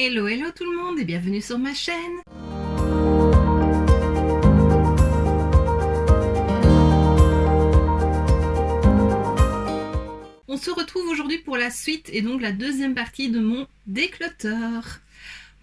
Hello hello tout le monde et bienvenue sur ma chaîne. On se retrouve aujourd'hui pour la suite et donc la deuxième partie de mon déclutter.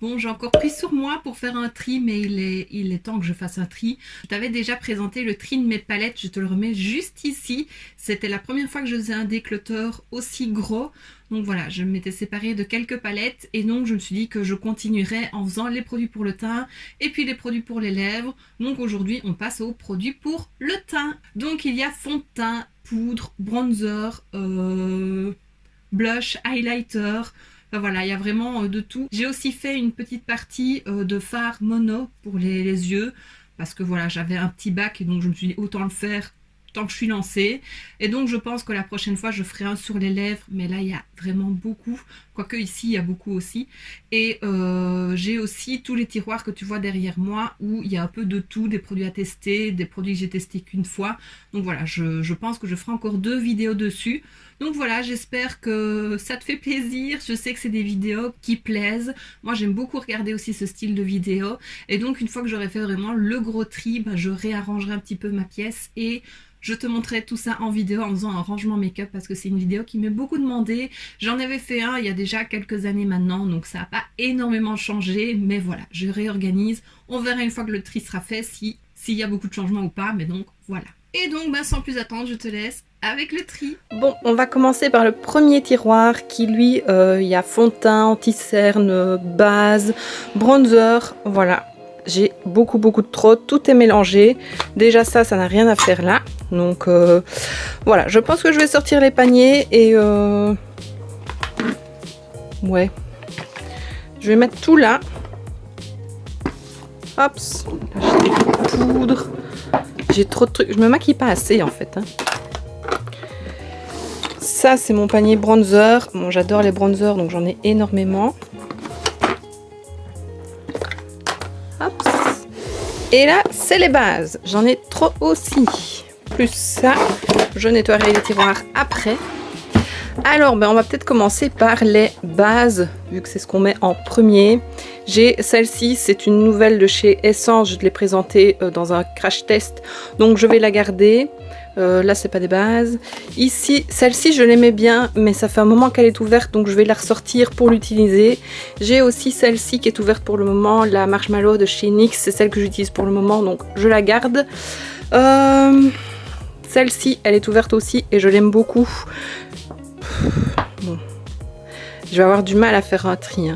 Bon, j'ai encore pris sur moi pour faire un tri, mais il est temps que je fasse un tri. Je t'avais déjà présenté le tri de mes palettes, je te le remets juste ici. C'était la première fois que je faisais un déclutter aussi gros. Donc voilà, je m'étais séparée de quelques palettes et donc je me suis dit que je continuerais en faisant les produits pour le teint et puis les produits pour les lèvres. Donc aujourd'hui, on passe aux produits pour le teint. Donc il y a fond de teint, poudre, bronzer, blush, highlighter. Enfin, voilà, il y a vraiment de tout. J'ai aussi fait une petite partie de fard mono pour les yeux parce que voilà, j'avais un petit bac et donc je me suis dit autant le faire tant que je suis lancée. Et donc je pense que la prochaine fois je ferai un sur les lèvres, mais là il y a vraiment beaucoup, quoique ici il y a beaucoup aussi. Et j'ai aussi tous les tiroirs que tu vois derrière moi où il y a un peu de tout, des produits à tester, des produits que j'ai testés qu'une fois. Donc voilà, je pense que je ferai encore 2 vidéos dessus. Donc voilà, j'espère que ça te fait plaisir. Je sais que c'est des vidéos qui plaisent. Moi j'aime beaucoup regarder aussi ce style de vidéo. Et donc une fois que j'aurai fait vraiment le gros tri, je réarrangerai un petit peu ma pièce et je te montrerai tout ça en vidéo en faisant un rangement make-up parce que c'est une vidéo qui m'est beaucoup demandée. J'en avais fait un il y a déjà quelques années maintenant, donc ça n'a pas énormément changé. Mais voilà, je réorganise. On verra une fois que le tri sera fait s'il y a beaucoup de changements ou pas. Mais donc voilà. Et donc sans plus attendre, je te laisse avec le tri. Bon, on va commencer par le premier tiroir qui lui, il y a fond de teint, anti-cerne, base, bronzer, voilà. J'ai beaucoup de trop, tout est mélangé. Déjà ça n'a rien à faire là. Donc voilà, je pense que je vais sortir les paniers et ouais. Je vais mettre tout là. Hop, là j'ai des poudres. J'ai trop de trucs, je me maquille pas assez en fait. Ça c'est mon panier bronzer. Bon, j'adore les bronzers donc j'en ai énormément. Hop. Et là, c'est les bases. J'en ai trop aussi. Plus ça, je nettoierai les tiroirs après. Alors, on va peut-être commencer par les bases, vu que c'est ce qu'on met en premier. J'ai celle-ci, c'est une nouvelle de chez Essence. Je te l'ai présentée dans un crash test, donc je vais la garder. Là, c'est pas des bases. Ici, celle-ci, je l'aimais bien, mais ça fait un moment qu'elle est ouverte, donc je vais la ressortir pour l'utiliser. J'ai aussi celle-ci qui est ouverte pour le moment, la Marshmallow de chez NYX. C'est celle que j'utilise pour le moment, donc je la garde. Celle-ci, elle est ouverte aussi et je l'aime beaucoup. Bon. Je vais avoir du mal à faire un tri.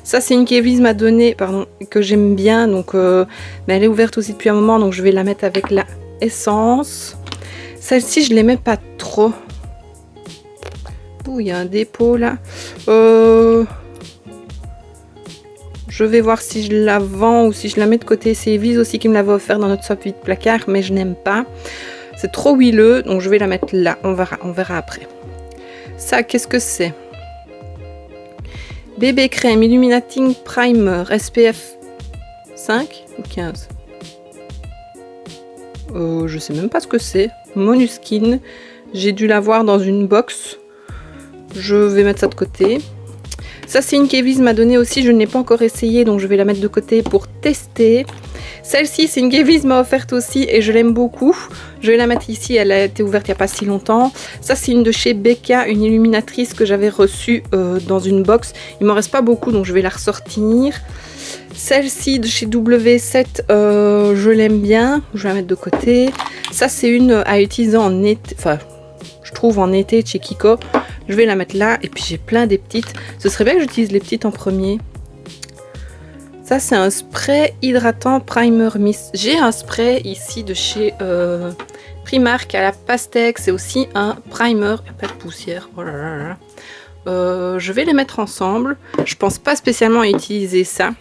Ça, c'est une qu'Evelyse m'a donnée, pardon, que j'aime bien, donc mais elle est ouverte aussi depuis un moment, donc je vais la mettre avec la Essence. Celle-ci, je l'aimais pas trop. Ouh, il y a un dépôt là. Je vais voir si je la vends ou si je la mets de côté. C'est Evelyse aussi qui me l'avait offert dans notre swap vide placard, mais je n'aime pas. C'est trop huileux, donc je vais la mettre là. On verra après. Ça, qu'est-ce que c'est? Bébé crème Illuminating Primer SPF 5 ou 15? Je sais même pas ce que c'est. Monuskin. J'ai dû l'avoir dans une box. Je vais mettre ça de côté. Ça, c'est une qu'Evelyse m'a donné aussi. Je ne l'ai pas encore essayé, donc je vais la mettre de côté pour tester. Celle-ci, c'est une qu'Evelyse m'a offerte aussi et je l'aime beaucoup. Je vais la mettre ici. Elle a été ouverte il n'y a pas si longtemps. Ça, c'est une de chez Becca, une illuminatrice que j'avais reçue dans une box. Il m'en reste pas beaucoup, donc je vais la ressortir. Celle-ci de chez W7, je l'aime bien. Je vais la mettre de côté. Ça, c'est une à utiliser en été. Enfin, je trouve en été de chez Kiko. Je vais la mettre là. Et puis, j'ai plein des petites. Ce serait bien que j'utilise les petites en premier. Ça, c'est un spray hydratant primer mist. J'ai un spray ici de chez Primark à la pastèque. C'est aussi un primer. Il n'y a pas de poussière. Oh là là là. Je vais les mettre ensemble. Je pense pas spécialement à utiliser ça.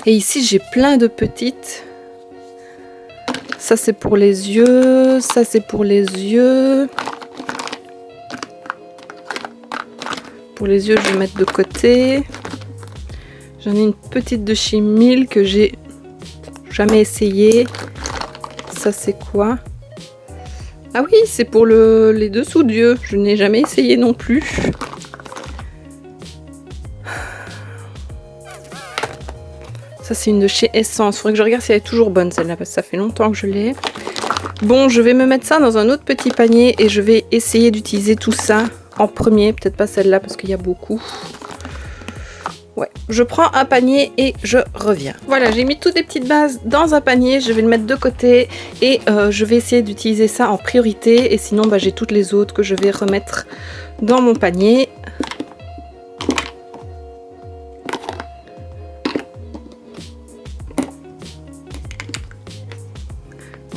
Et ici, j'ai plein de petites. Ça, c'est pour les yeux. Ça, c'est pour les yeux. Pour les yeux, je vais mettre de côté. J'en ai une petite de chez Mille que j'ai jamais essayé. Ça, c'est quoi? Ah oui, c'est pour les dessous d'yeux. Je n'ai jamais essayé non plus. Ça c'est une de chez Essence. Faudrait que je regarde si elle est toujours bonne celle-là parce que ça fait longtemps que je l'ai. Bon, je vais me mettre ça dans un autre petit panier et je vais essayer d'utiliser tout ça en premier. Peut-être pas celle-là parce qu'il y a beaucoup. Ouais, je prends un panier et je reviens. Voilà, j'ai mis toutes les petites bases dans un panier. Je vais le mettre de côté et je vais essayer d'utiliser ça en priorité. Et sinon, j'ai toutes les autres que je vais remettre dans mon panier.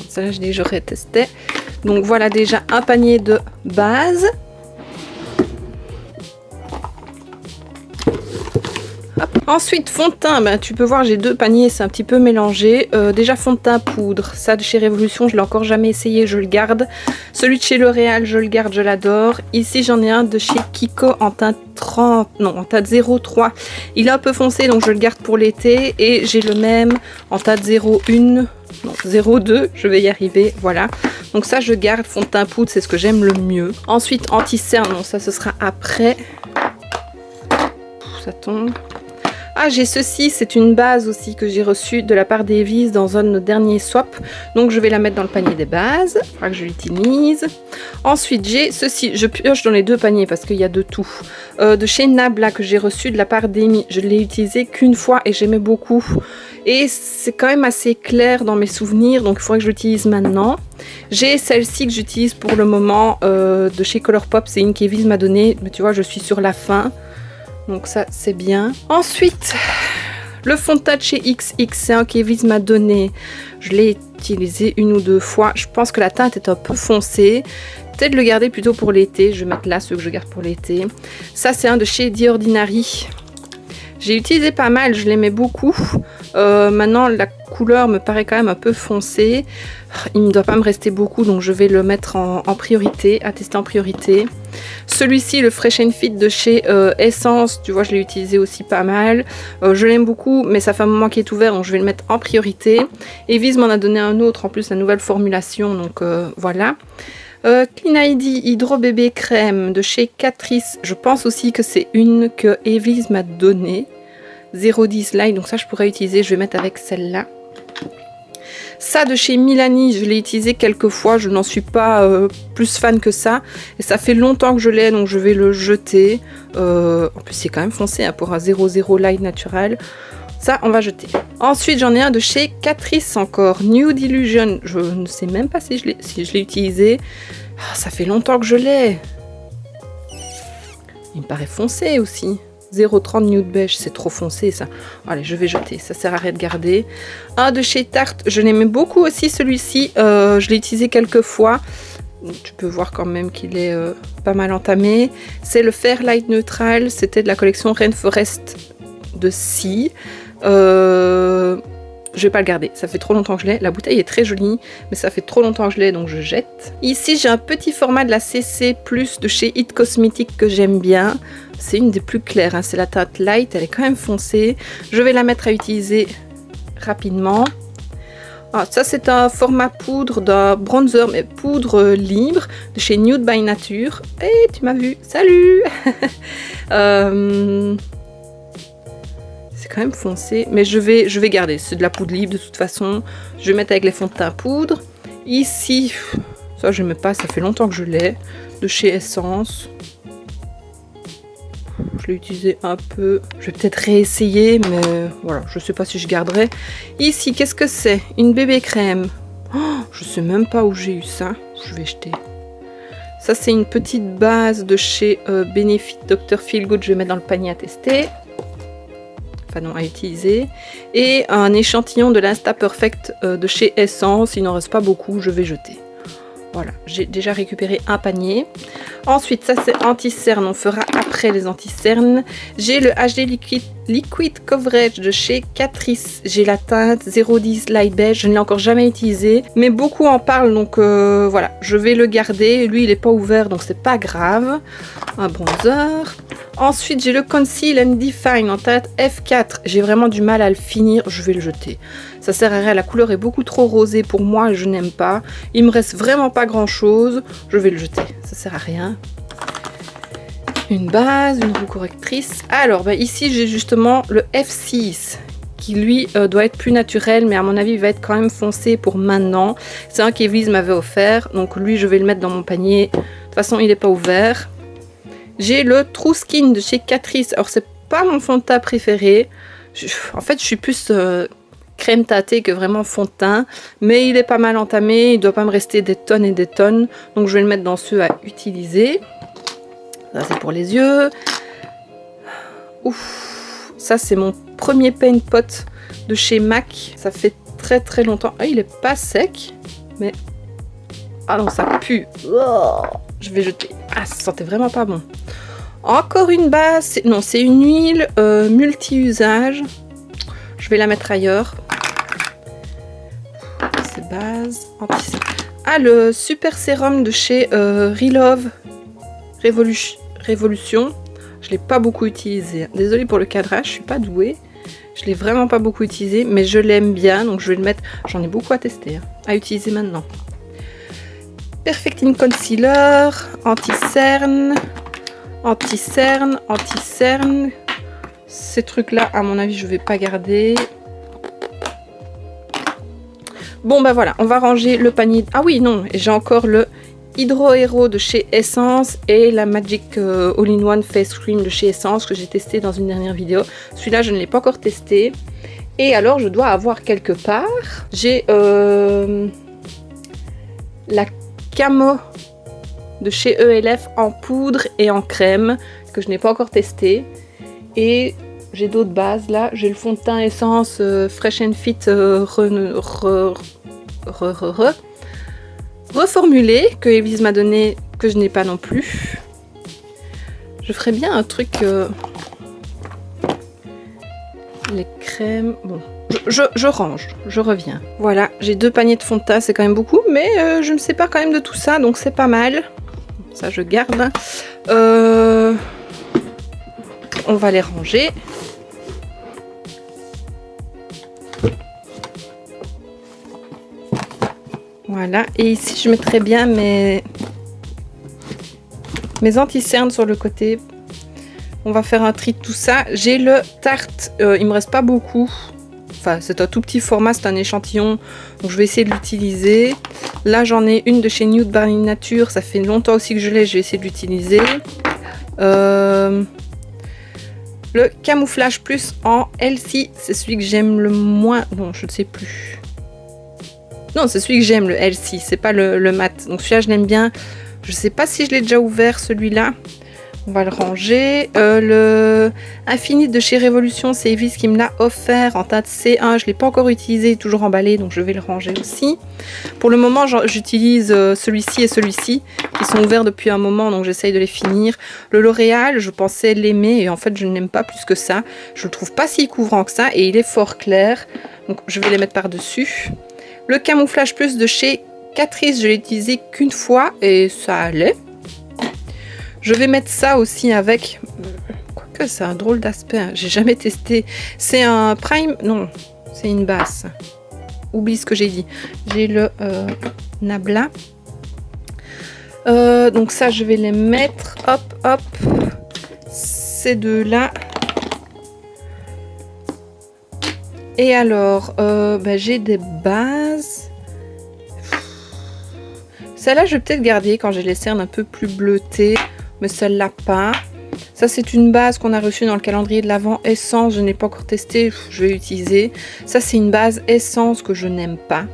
Ça, je dis je retestais. Donc voilà déjà un panier de base. Hop. Ensuite, fond de teint, tu peux voir j'ai deux paniers, c'est un petit peu mélangé. Déjà fond de teint poudre, ça de chez Révolution, je l'ai encore jamais essayé, je le garde. Celui de chez L'Oréal, je le garde, je l'adore. Ici j'en ai un de chez Kiko en teinte 30, non en teinte 03. Il est un peu foncé donc je le garde pour l'été. Et j'ai le même en teinte 01. Non, 02, je vais y arriver, voilà. Donc ça, je garde fond de teint poudre, c'est ce que j'aime le mieux. Ensuite, anti-cerne, non, ça, ce sera après. Ça tombe. Ah, j'ai ceci, c'est une base aussi que j'ai reçue de la part d'Evies dans un de nos derniers swaps. Donc, je vais la mettre dans le panier des bases. Il faudra que je l'utilise. Ensuite, j'ai ceci. Je pioche dans les deux paniers parce qu'il y a de tout. De chez Nabla que j'ai reçu de la part d'Amy. Je l'ai utilisé qu'une fois et j'aimais beaucoup. Et c'est quand même assez clair dans mes souvenirs, donc il faudrait que je l'utilise maintenant. J'ai celle-ci que j'utilise pour le moment de chez Colourpop, c'est une qu'Evies m'a donnée, mais tu vois, je suis sur la fin. Donc ça, c'est bien. Ensuite, le fond de teint de chez XX, c'est un qu'Evies m'a donné. Je l'ai utilisé une ou deux fois. Je pense que la teinte est un peu foncée. Peut-être le garder plutôt pour l'été. Je vais mettre là ceux que je garde pour l'été. Ça, c'est un de chez The Ordinary. J'ai utilisé pas mal, je l'aimais beaucoup. Maintenant, la couleur me paraît quand même un peu foncée. Il ne doit pas me rester beaucoup, donc je vais le mettre en priorité, à tester en priorité. Celui-ci, le Fresh and Fit de chez Essence, tu vois, je l'ai utilisé aussi pas mal. Je l'aime beaucoup, mais ça fait un moment qu'il est ouvert, donc je vais le mettre en priorité. Evies m'en a donné un autre, en plus, la nouvelle formulation, donc voilà. Clean ID Hydro Bébé Crème de chez Catrice. Je pense aussi que c'est une que Evies m'a donnée. 010 Light, donc ça je pourrais utiliser. Je vais mettre avec celle-là. Ça de chez Milani, je l'ai utilisé quelques fois. Je n'en suis pas plus fan que ça. Et ça fait longtemps que je l'ai, donc je vais le jeter. En plus, c'est quand même foncé hein, pour un 00 Light naturel. Ça, on va jeter. Ensuite, j'en ai un de chez Catrice encore. Nude Illusion. Je ne sais même pas si je l'ai utilisé. Ah, ça fait longtemps que je l'ai. Il me paraît foncé aussi. 0,30 Nude Beige, c'est trop foncé ça. Allez, je vais jeter. Ça sert à rien de garder. Un de chez Tarte. Je l'aimais beaucoup aussi celui-ci. Je l'ai utilisé quelques fois. Tu peux voir quand même qu'il est pas mal entamé. C'est le Fairlight Neutral. C'était de la collection Rainforest de Si. Je vais pas le garder, ça fait trop longtemps que je l'ai. La bouteille est très jolie, mais ça fait trop longtemps que je l'ai, donc je jette. Ici, j'ai un petit format de la CC Plus de chez It Cosmetics que j'aime bien. C'est une des plus claires, hein. C'est la teinte light, elle est quand même foncée. Je vais la mettre à utiliser rapidement. Ah, ça, c'est un format poudre d'un bronzer, mais poudre libre de chez Nude by Nature. Et tu m'as vu, salut. C'est quand même foncé, mais je vais garder. C'est de la poudre libre de toute façon. Je vais mettre avec les fonds de teint poudre. Ici, ça je n'aime pas, ça fait longtemps que je l'ai. De chez Essence. Je l'ai utilisé un peu. Je vais peut-être réessayer, mais voilà, je ne sais pas si je garderai. Ici, qu'est-ce que c'est? Une bébé crème. Oh, je ne sais même pas où j'ai eu ça. Je vais jeter. Ça, c'est une petite base de chez Benefit Dr. Feelgood. Je vais mettre dans le panier à tester. Enfin non, à utiliser. Et un échantillon de l'Insta Perfect de chez Essence. Il n'en reste pas beaucoup, je vais jeter. Voilà, j'ai déjà récupéré un panier. Ensuite, ça c'est anti-cerne, on fera après les anti-cernes. J'ai le HD Liquid Coverage de chez Catrice. J'ai la teinte 010 Light Beige, je ne l'ai encore jamais utilisé. Mais beaucoup en parlent, donc voilà, je vais le garder. Lui, il n'est pas ouvert, donc c'est pas grave. Un bronzer. Ensuite, j'ai le Conceal and Define en teinte F4. J'ai vraiment du mal à le finir, je vais le jeter. Ça sert à rien, la couleur est beaucoup trop rosée pour moi et je n'aime pas. Il me reste vraiment pas grand chose, je vais le jeter, ça sert à rien. Une base, une roue correctrice. Alors, ici j'ai justement le F6 qui lui doit être plus naturel, mais à mon avis il va être quand même foncé pour maintenant. C'est un qu'Evelyse m'avait offert, donc lui je vais le mettre dans mon panier. De toute façon il n'est pas ouvert. J'ai le True Skin de chez Catrice. Alors c'est pas mon fond de teint préféré. En fait je suis plus crème tâtée que vraiment fond de teint, mais il est pas mal entamé, il doit pas me rester des tonnes et des tonnes, donc je vais le mettre dans ceux à utiliser. Ça c'est pour les yeux. Ouf, ça c'est mon premier paint pot de chez MAC, ça fait très très longtemps. Ah, il est pas sec, mais ah non, ça pue. Oh, je vais jeter. Ah, ça sentait vraiment pas bon. Encore une base, non, c'est une huile multi-usage. Je vais la mettre ailleurs. C'est base. Ah, le super sérum de chez Relove Révolution. Je l'ai pas beaucoup utilisé. Désolée pour le cadrage, je suis pas douée. Je l'ai vraiment pas beaucoup utilisé, mais je l'aime bien, donc je vais le mettre. J'en ai beaucoup à tester, à utiliser maintenant. Perfecting Concealer, anti-cerne, anti-cerne, anti-cerne. Ces trucs-là, à mon avis, je vais pas garder. Bon, bah voilà, on va ranger le panier. Ah oui, non, et j'ai encore le Hydro Hero de chez Essence et la Magic All-in-One Face Cream de chez Essence que j'ai testé dans une dernière vidéo. Celui-là, je ne l'ai pas encore testé. Et alors, je dois avoir quelque part. J'ai la Camo de chez ELF en poudre et en crème que je n'ai pas encore testé. Et j'ai d'autres bases là. J'ai le fond de teint Essence Fresh and Fit reformulé que Evelyse m'a donné, que je n'ai pas non plus. Je ferais bien un truc les crèmes. Bon, je range, je reviens. Voilà, j'ai 2 paniers de fond de teint, c'est quand même beaucoup, mais je me sépare quand même de tout ça, donc c'est pas mal. Ça je garde. On va les ranger. Voilà, et ici je mettrai bien mes anti-cernes sur le côté. On va faire un tri de tout ça. J'ai le Tarte, il me reste pas beaucoup. Enfin, c'est un tout petit format, c'est un échantillon, donc je vais essayer de l'utiliser. Là, j'en ai une de chez Nude by Nature, ça fait longtemps aussi que je l'ai, je vais essayer de l'utiliser. Le Camouflage Plus en LC, c'est celui que j'aime le moins. Non, je ne sais plus. Non, c'est celui que j'aime, le LC, c'est pas le mat. Donc celui-là, je l'aime bien. Je sais pas si je l'ai déjà ouvert, celui-là. On va le ranger. Le Infinite de chez Révolution, c'est Evelyse qui me l'a offert en teinte C1. Je ne l'ai pas encore utilisé, toujours emballé, donc je vais le ranger aussi. Pour le moment, j'utilise celui-ci et celui-ci, qui sont ouverts depuis un moment, donc j'essaye de les finir. Le L'Oréal, je pensais l'aimer, et en fait, je ne l'aime pas plus que ça. Je le trouve pas si couvrant que ça, et il est fort clair. Donc je vais les mettre par-dessus. Le Camouflage Plus de chez Catrice, je l'ai utilisé qu'une fois, et ça allait. Je vais mettre ça aussi avec... Quoique c'est un drôle d'aspect, hein. J'ai jamais testé. C'est un prime... Non, c'est une base. Oublie ce que j'ai dit. J'ai le Nabla. Donc ça, je vais les mettre. Hop, hop. Ces deux-là. Et alors, j'ai des bases. Celle-là, je vais peut-être garder quand j'ai les cernes un peu plus bleutées. Mais celle-là pas. Ça c'est une base qu'on a reçue dans le calendrier de l'Avent Essence, je n'ai pas encore testé, je vais utiliser. Ça c'est une base Essence que je n'aime pas.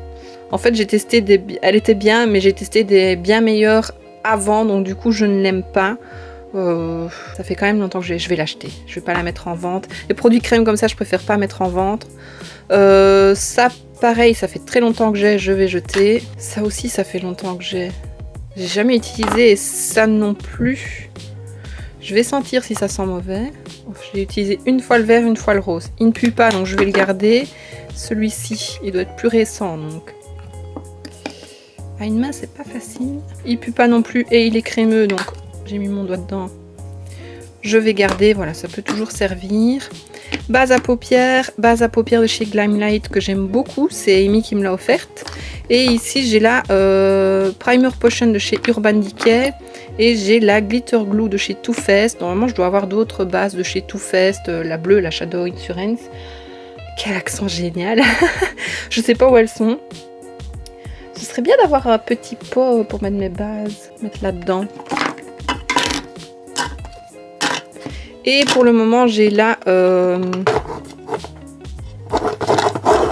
En fait j'ai testé elle était bien, mais j'ai testé des bien meilleures avant, donc du coup je ne l'aime pas. Ça fait quand même longtemps que je vais l'acheter, je vais pas la mettre en vente. Les produits crème comme ça je préfère pas mettre en vente. Ça pareil, ça fait très longtemps que je vais jeter. Ça aussi ça fait longtemps que j'ai jamais utilisé, et ça non plus. Je vais sentir si ça sent mauvais. Je l'ai utilisé une fois le vert, une fois le rose. Il ne pue pas, donc je vais le garder. Celui-ci, il doit être plus récent, donc. À une main, c'est pas facile. Il pue pas non plus, et il est crémeux, donc j'ai mis mon doigt dedans. Je vais garder, voilà, ça peut toujours servir. Base à paupières de chez Glimelight que j'aime beaucoup, c'est Amy qui me l'a offerte. Et ici j'ai la Primer Potion de chez Urban Decay et j'ai la Glitter Glue de chez Too Faced. Normalement je dois avoir d'autres bases de chez Too Faced, la bleue, la Shadow Insurance. Quel accent génial. Je sais pas où elles sont. Ce serait bien d'avoir un petit pot pour mettre mes bases, mettre là-dedans. Et pour le moment, j'ai là...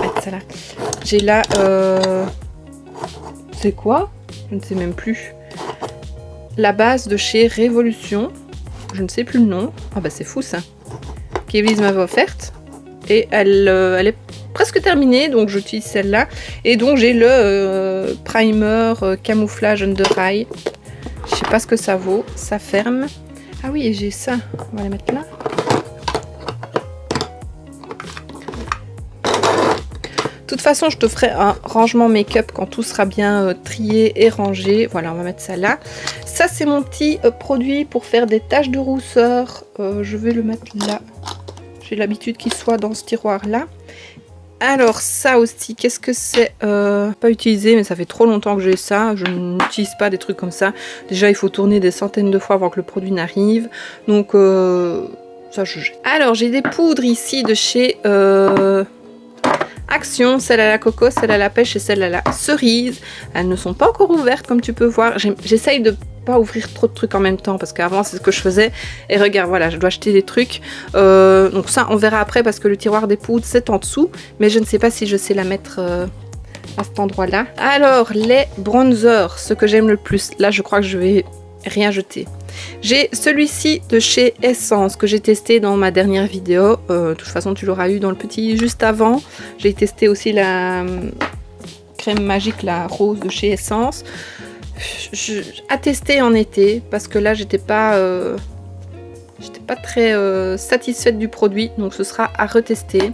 mettre ça là. J'ai là... c'est quoi? Je ne sais même plus. La base de chez Révolution. Je ne sais plus le nom. Ah bah c'est fou ça. Qu'Evelyse m'avait offerte. Et elle est presque terminée, donc j'utilise celle-là. Et donc j'ai le primer camouflage under eye. Je sais pas ce que ça vaut. Ça ferme. Ah oui, et j'ai ça. On va la mettre là. De toute façon, je te ferai un rangement make-up quand tout sera bien trié et rangé. Voilà, on va mettre ça là. Ça, c'est mon petit produit pour faire des taches de rousseur. Je vais le mettre là. J'ai l'habitude qu'il soit dans ce tiroir-là. Alors, ça aussi, qu'est-ce que c'est? Pas utilisé, mais ça fait trop longtemps que j'ai ça. Je n'utilise pas des trucs comme ça. Déjà, il faut tourner des centaines de fois avant que le produit n'arrive. Donc, ça, je jette. Alors, j'ai des poudres ici de chez... Action, celle à la coco, celle à la pêche et celle à la cerise. Elles ne sont pas encore ouvertes comme tu peux voir. J'essaye de pas ouvrir trop de trucs en même temps parce qu'avant c'est ce que je faisais. Et regarde, voilà, je dois acheter des trucs. Donc ça, on verra après parce que le tiroir des poudres c'est en dessous. Mais je ne sais pas si je sais la mettre à cet endroit-là. Alors, les bronzers, ce que j'aime le plus. Là, je crois que je vais rien jeter. J'ai celui-ci de chez Essence que j'ai testé dans ma dernière vidéo. De toute façon, tu l'auras eu dans le petit juste avant. J'ai testé aussi la crème magique, la rose de chez Essence. À tester en été parce que là, j'étais pas très satisfaite du produit. Donc, ce sera à retester.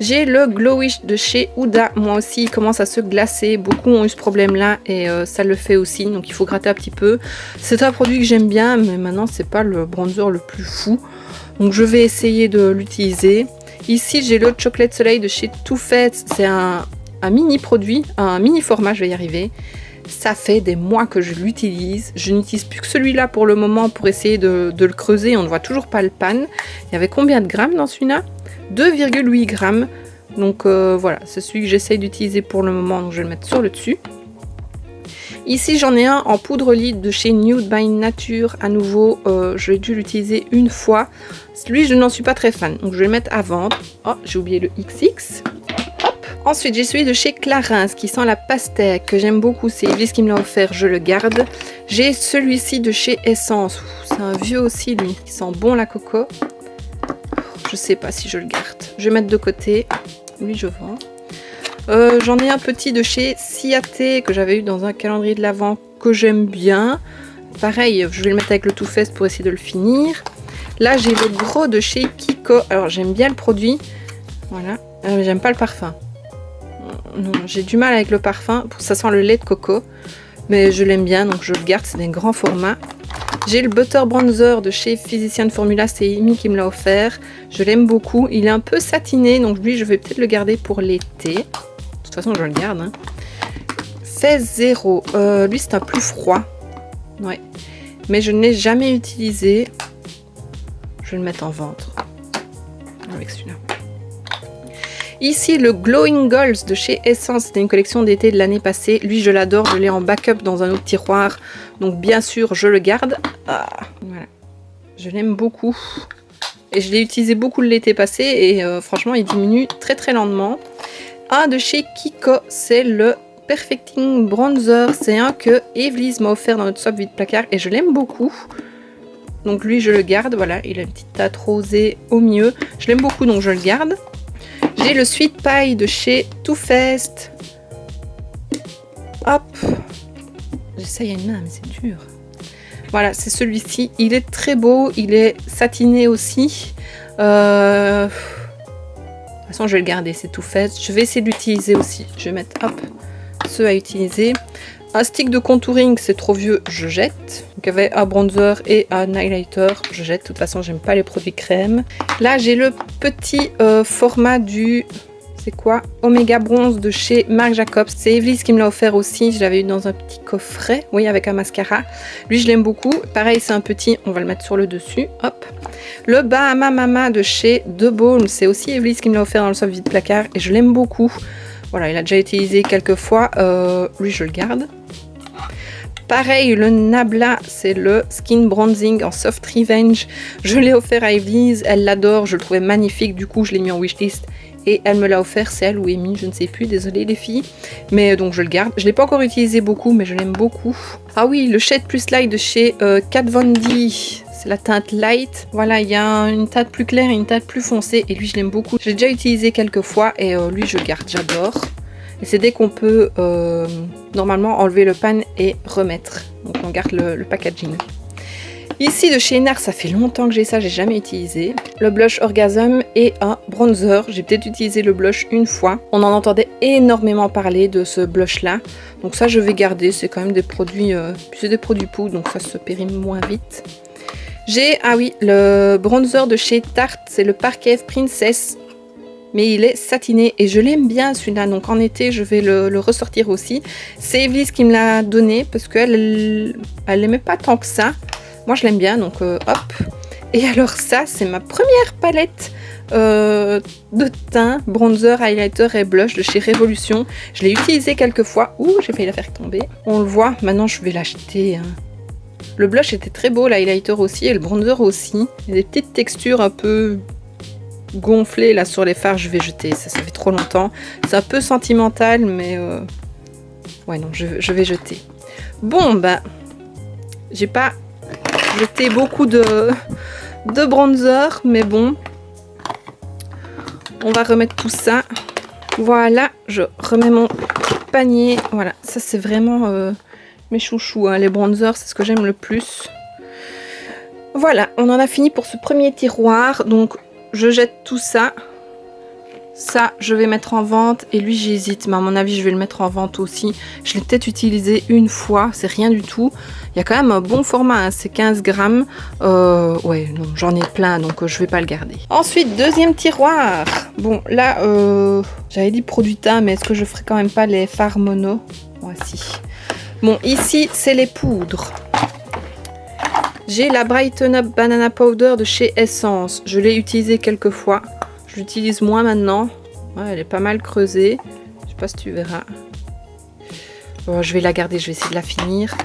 J'ai le Glowish de chez Huda. Moi aussi, il commence à se glacer. Beaucoup ont eu ce problème-là et ça le fait aussi. Donc, il faut gratter un petit peu. C'est un produit que j'aime bien, mais maintenant, c'est pas le bronzer le plus fou. Donc, je vais essayer de l'utiliser. Ici, j'ai le Chocolate Soleil de chez Too Faced. C'est un mini produit, un mini format, je vais y arriver. Ça fait des mois que je l'utilise. Je n'utilise plus que celui-là pour le moment pour essayer de le creuser. On ne voit toujours pas le pan. Il y avait combien de grammes dans celui-là? 2,8 grammes. Donc voilà, c'est celui que j'essaye d'utiliser pour le moment. Donc je vais le mettre sur le dessus. Ici, j'en ai un en poudre lit de chez Nude by Nature. À nouveau, j'ai dû l'utiliser une fois. Lui, je n'en suis pas très fan. Donc je vais le mettre à vendre. Oh, j'ai oublié le XX. Ensuite, j'ai celui de chez Clarins qui sent la pastèque, que j'aime beaucoup. C'est Evelyse qui me l'a offert, je le garde. J'ai celui-ci de chez Essence. C'est un vieux aussi, lui. Il sent bon la coco. Je sais pas si je le garde. Je vais mettre de côté. Lui, je vends. J'en ai un petit de chez Ciaté que j'avais eu dans un calendrier de l'Avent que j'aime bien. Pareil, je vais le mettre avec le Too Faced pour essayer de le finir. Là, j'ai le gros de chez Kiko. Alors, j'aime bien le produit. Voilà. Mais j'aime pas le parfum. Non, j'ai du mal avec le parfum. Ça sent le lait de coco. Mais je l'aime bien, donc je le garde. C'est des grands formats. J'ai le Butter Bronzer de chez Physician Formula. C'est Amy qui me l'a offert. Je l'aime beaucoup. Il est un peu satiné, donc lui, je vais peut-être le garder pour l'été. De toute façon, je le garde. Hein. Phase 0. Lui, c'est un plus froid. Ouais. Mais je ne l'ai jamais utilisé. Je vais le mettre en vente. Avec celui-là. Ici, le Glowing Golds de chez Essence. C'était une collection d'été de l'année passée. Lui, je l'adore. Je l'ai en backup dans un autre tiroir. Donc, bien sûr, je le garde. Ah, voilà. Je l'aime beaucoup. Et je l'ai utilisé beaucoup l'été passé. Et franchement, il diminue très très lentement. Un de chez Kiko, c'est le Perfecting Bronzer. C'est un que Evelyse m'a offert dans notre swap vide placard. Et je l'aime beaucoup. Donc, lui, je le garde. Voilà, il a une petite tache rosée au milieu. Je l'aime beaucoup, donc je le garde. J'ai le Sweet Pie de chez Too Faced. Hop. J'essaye à une main, mais c'est dur. Voilà, c'est celui-ci. Il est très beau. Il est satiné aussi. De toute façon, je vais le garder. C'est Too Faced. Je vais essayer de l'utiliser aussi. Je vais mettre, hop, ceux à utiliser. Un stick de contouring, c'est trop vieux, je jette. Donc, il y avait un bronzer et un highlighter, je jette. De toute façon, j'aime pas les produits crème. Là, j'ai le petit format du... C'est quoi? Omega Bronze de chez Marc Jacobs. C'est Evelise qui me l'a offert aussi. Je l'avais eu dans un petit coffret. Oui, avec un mascara. Lui, je l'aime beaucoup. Pareil, c'est un petit. On va le mettre sur le dessus. Hop. Le Bahama Mama de chez The Balm. C'est aussi Evelise qui me l'a offert dans le swap vide placard. Et je l'aime beaucoup. Voilà, il a déjà utilisé quelques fois. Lui, je le garde. Pareil, le Nabla, c'est le Skin Bronzing en Soft Revenge. Je l'ai offert à Evelise. Elle l'adore. Je le trouvais magnifique. Du coup, je l'ai mis en wishlist. Et elle me l'a offert, c'est elle ou Amy, je ne sais plus, désolée les filles. Mais donc je le garde. Je ne l'ai pas encore utilisé beaucoup, mais je l'aime beaucoup. Ah oui, le Shade Plus Light de chez Kat Von D. C'est la teinte light. Voilà, il y a une teinte plus claire et une teinte plus foncée. Et lui, je l'aime beaucoup. Je l'ai déjà utilisé quelques fois et lui, je garde, j'adore. Et c'est dès qu'on peut normalement enlever le pan et remettre. Donc on garde le packaging. Ici de chez NARS, ça fait longtemps que j'ai ça, j'ai jamais utilisé. Le blush Orgasm et un bronzer. J'ai peut-être utilisé le blush une fois. On en entendait énormément parler de ce blush là. Donc ça je vais garder, c'est quand même des produits, c'est des produits poudre, donc ça se périme moins vite. J'ai, ah oui, le bronzer de chez Tarte, c'est le Parquet Princess. Mais il est satiné et je l'aime bien celui-là, donc en été je vais le ressortir aussi. C'est Evelise qui me l'a donné parce qu'elle l'aimait pas tant que ça. Moi je l'aime bien, donc hop. Et alors ça, c'est ma première palette de teint, bronzer, highlighter et blush de chez Révolution. Je l'ai utilisé quelques fois. Ouh, j'ai failli la faire tomber. On le voit, maintenant je vais l'acheter. Hein. Le blush était très beau, l'highlighter aussi et le bronzer aussi. Il y a des petites textures un peu gonflées là sur les fards, je vais jeter. Ça fait trop longtemps. C'est un peu sentimental, mais ouais non, je vais jeter. Bon, bah, j'ai pas jeté beaucoup de bronzer, mais bon, on va remettre tout ça. Voilà, je remets mon panier. Voilà, ça c'est vraiment mes chouchous, hein. Les bronzers, c'est ce que j'aime le plus. Voilà, on en a fini pour ce premier tiroir. Donc, je jette tout ça. Ça, je vais mettre en vente. Et lui, j'hésite, mais à mon avis, je vais le mettre en vente aussi. Je l'ai peut-être utilisé une fois, c'est rien du tout. Il y a quand même un bon format, hein, c'est 15 grammes. Ouais, non, j'en ai plein, donc je vais pas le garder. Ensuite, deuxième tiroir. Bon, là, j'avais dit produit teint, mais est-ce que je ferai quand même pas les fards mono? Voici. Bon, ici, c'est les poudres. J'ai la Brighten Up Banana Powder de chez Essence. Je l'ai utilisée quelques fois. Je l'utilise moins maintenant. Ouais, elle est pas mal creusée. Je sais pas si tu verras. Bon, je vais la garder, je vais essayer de la finir.